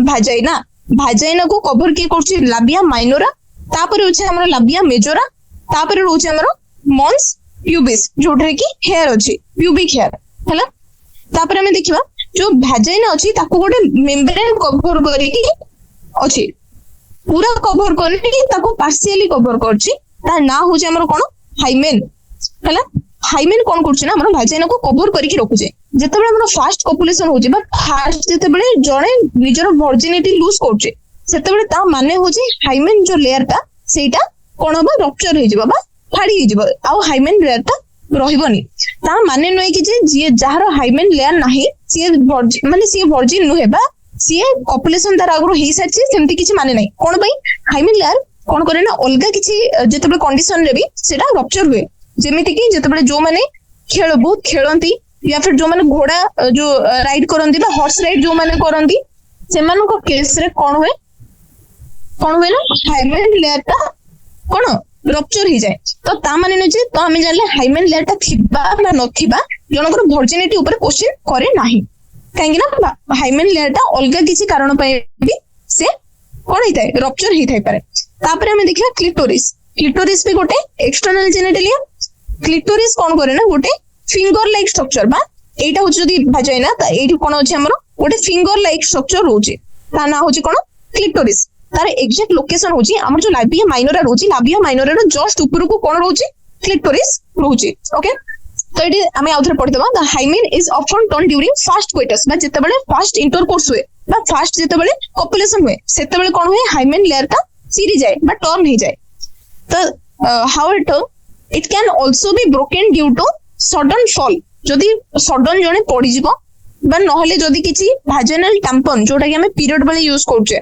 भाजाइना को कवर के करछि लाबिया माइनोरा तापरे होछि हमर लाबिया मेजोरा तापरे होछि हमर मॉन्स प्यूबिस जोठरे की हेयर अछि प्यूबिक हेयर हैला तापरे हमें देखिबा जो भाजाइना अछि ताको गोटे मेम्ब्रेन कवर करिकि अछि पूरा कवर करनी ताको पार्शियली कवर करछि ता ना होछि हमर कोन हाइमेन हैला हाइमेन कोन करछि ना हमर भाजाइना को कवर करिकि रखुजे जेतेबेले हमर फास्ट कॉपुलेशन होछि बट फास्ट जेतेबेले जणे निजर वर्जिनिटी लूज करछि ସେତେବେଳେ ତା ମାନେ ହଉଛି ହାଇମେନ୍ जो लेयर टा ସେଇଟା କଣ ହବ ରପ୍ଚର ହେଇଯିବ ବା ଫାଡି ହେଇଯିବ ଆଉ ହାଇମେନ୍ ଲେୟର ଟା ରହିବନି। ତା ମାନେ ନୁହେଁ କି ଯେ ଯିଏ ଯାହାର ହାଇମେନ୍ ଲେୟର ନାହିଁ ସିଏ ମାନେ ସିଏ ଭର୍ଜିନ୍ ନୁହେଁ ବା ସିଏ କପୁଲେସନ ତାର ଆଗରୁ ହେଇସାରିଛି ସେମିତି କିଛି ମାନେ ନାହିଁ। କଣ ପାଇଁ ହାଇମେନ୍ ଲେୟର କଣ କରେ ନା ଅଲଗା କିଛି ଯେତେବେଳେ କଣ୍ଡିସନ ରେ ବି ସେଟା ରପ୍ଚର ହୁଏ। ଯେମିତି କି ଯେତେବେଳେ ଯୋଉମାନେ ବହୁତ ଖେଳନ୍ତି या फिर ଯୋଉମାନେ ଘୋଡା ଯୋଉ ରାଇଡ୍ କରନ୍ତି ବା ହର୍ସ ରାଇଡ୍ ଯୋଉମାନେ କରନ୍ତି ସେମାନଙ୍କ କେସ୍ ରେ କଣ ହୁଏ ନା ହାଇମେନ୍ ଲେୟର ଟା କଣ ରପ୍ଚର ହେଇଯାଏ। ତ ତା ମାନେ ନୁହେଁ ଯେ ତ ଆମେ ଜାଣିଲେ ହାଇମେନ୍ ଲେୟର ଟା ଥିବା ବା ନଥିବା ଜଣଙ୍କର ଭର୍ଜିନିଟି ଉପରେ କ୍ୱେଶ୍ଚିନ୍ କରେ ନାହିଁ। କାହିଁକି ନା ହାଇମେନ୍ ଲେୟର ଟା ଅଲଗା କିଛି କାରଣ ପାଇଁ ବି ସେ କଣ ହେଇଥାଏ ରପ୍ଚର ହେଇଥାଇ ପାରେ। ତାପରେ ଆମେ ଦେଖିବା କ୍ଲିଟୋରିସ୍। କ୍ଲିଟୋରିସ୍ ବି ଗୋଟେ ଏକ୍ସଟର୍ନାଲ जेनिटलिया। क्लिटोरिस कौन करे ना गोटे फिंगर लाइक स्ट्रक्चर बा एटा होची जदी भाजाइना ता एठी कोन अछि हमरो गोटे फिंगर लाइक स्ट्रक्चर होची ता ना होची कोन क्लिटोरिस। तार एग्जैक्ट लोकेशन होची हमर जो लाबिया माइनोरा होची लाबिया माइनोरा रो जस्ट ऊपर को कोन होची क्लिटोरिस होची। ओके तो एठी हमें आउथरे पढि दबा the hymen is often turn during fast coitus बा जेतेबेले फास्ट इंटरकोर्स हुए बा फास्ट जेतेबेले कॉपुलेशन हुए सेतेबेले कोन हुए हाइमेन लेयर ता चिरी जाए बा टर्न हो जाए। तो how it can also be broken due to sudden fall जदि सडन जने पड़ी जीवो बा नहले जदि किछि भाजिनल टैम्पन जोटा कि हमें पीरियड बेले यूज करछे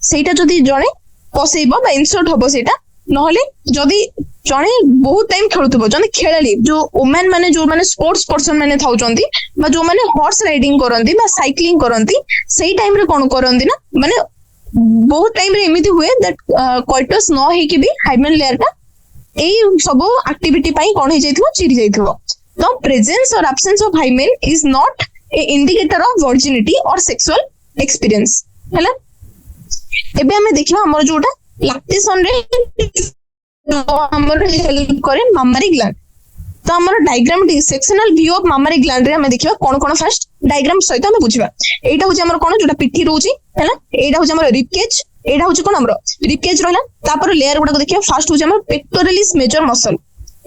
सेटा जदि जने पसेइबो बा इंसर्ट होबो सेटा नहले जदि जने बहुत टाइम खेलुथबो जने खेलाली जो वुमेन माने जो माने स्पोर्ट्स पर्सन माने थाउचंती बा जो माने हॉर्स राइडिंग करंती बा साइक्लिंग करंती सेही टाइम रे कोन करंती ना माने बहुत टाइम रे एमिति हुए दैट कोइटस न हे कि भी हाइमेन लेयर टा एई सब एक्टिविटी पाई कोन हे जाइथबो चिरी जाइथबो। तो प्रेजेंस और absence of hymen is not a indicator of virginity और सेक्सुअल एक्सपीरियंस हैला। एबे हमें देखिबा हमर जोटा लैक्टेशन रे हमर हेल्प करे मामारी ग्लैंड। तो हमर diagram sectional view of mammary gland रे हमें देखिबा कोन कोन फर्स्ट डायग्राम सहित हमें बुझिबा। एटा होची हमर कोन जोटा पिठी रहउची हैला एटा होची हमर रिब केज एटा होची कोन हमर रिब केज रहला। तापर लेयर गुडा को देखिबा फर्स्ट होची हमर पेक्टोरालिस मेजर मसल।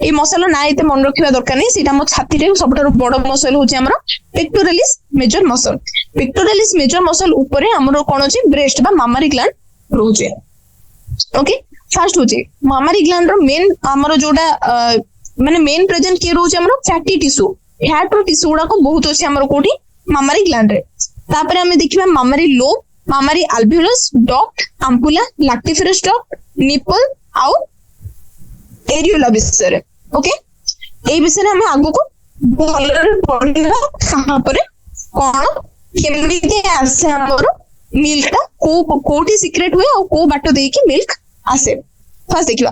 ए मसल ना एते मन रखिबा दरकार नै सेटा हमर छाती रे सबटारो बड़ मसल होची हमर pectoralis major muscle. Pectoralis major muscle ऊपरे हमर कोन होची ब्रेस्ट बा मामारी ग्लैंड रहउची। ओके फर्स्ट होची मामारी ग्लैंड रो मेन हमर जोटा माने मेन प्रेजेंट के रहउची हमर फैटी टिश्यू फैट रो टिश्यू गुडा को बहुत होची हमर कोठी मामारी ग्लैंड रे। तापर हमें देखिबा mammary lobe mammary alveolus duct ampulla lactiferous duct nipple आउ एरियोला विषय। ओके ए विषय हम आगु को भलरे पढिला कहां पर कोन केमिति आसे हमर मिल्क टा कोठी सीक्रेट हुए और को बाटो देई कि मिल्क आसे। फर्स्ट देखिबा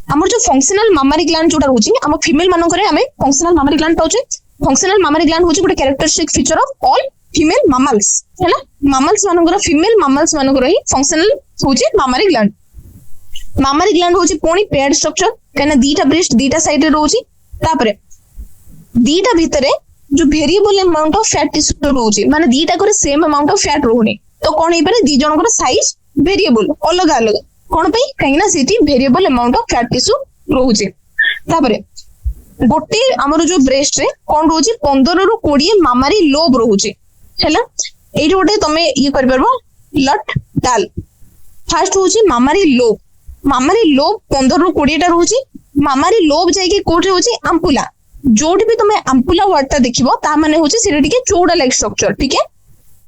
हमर जो फंक्शनल मामारी ग्लैंड जोटा रहउची हम फीमेल मानन करे हमें फंक्शनल मामारी ग्लैंड पाउचे। फंक्शनल मामारी ग्लैंड होची गोटे characteristic feature of all female mammals हैला। मामल्स मानकर फीमेल मामल्स मानकर ही फंक्शनल होची मामारी ग्लैंड। मामारी ग्लैंड होची पोनी पेयर्ड स्ट्रक्चर कने दीटा ब्रेस्ट दीटा साइड रे रहउची। तापरे दीटा भितरे जो variable amount of fat tissue रहउची माने दीटा करे सेम अमाउंट ऑफ फैट रहउनी तो कोन हे पारे दी जनकर साइज वेरिएबल अलग अलग कोन पई काहेना सेठी variable amount of fat tissue रहउची। तापरे गोटे हमर जो ब्रेस्ट रे कोन रहउची 15 रु 20 मामारी लोब रहउची हैला। एठी गोटे तमे ये कर परबो लट डाल। फर्स्ट होची मामारी लोब 15 रु 20 टा रहउची। मामारी लोब जाई के कोठे होची अम्पुला जोठी भी तमे अम्पुला वर्ड ता देखिबो ता माने होची सेटा टिके चौड़ा लाइक स्ट्रक्चर ठीक है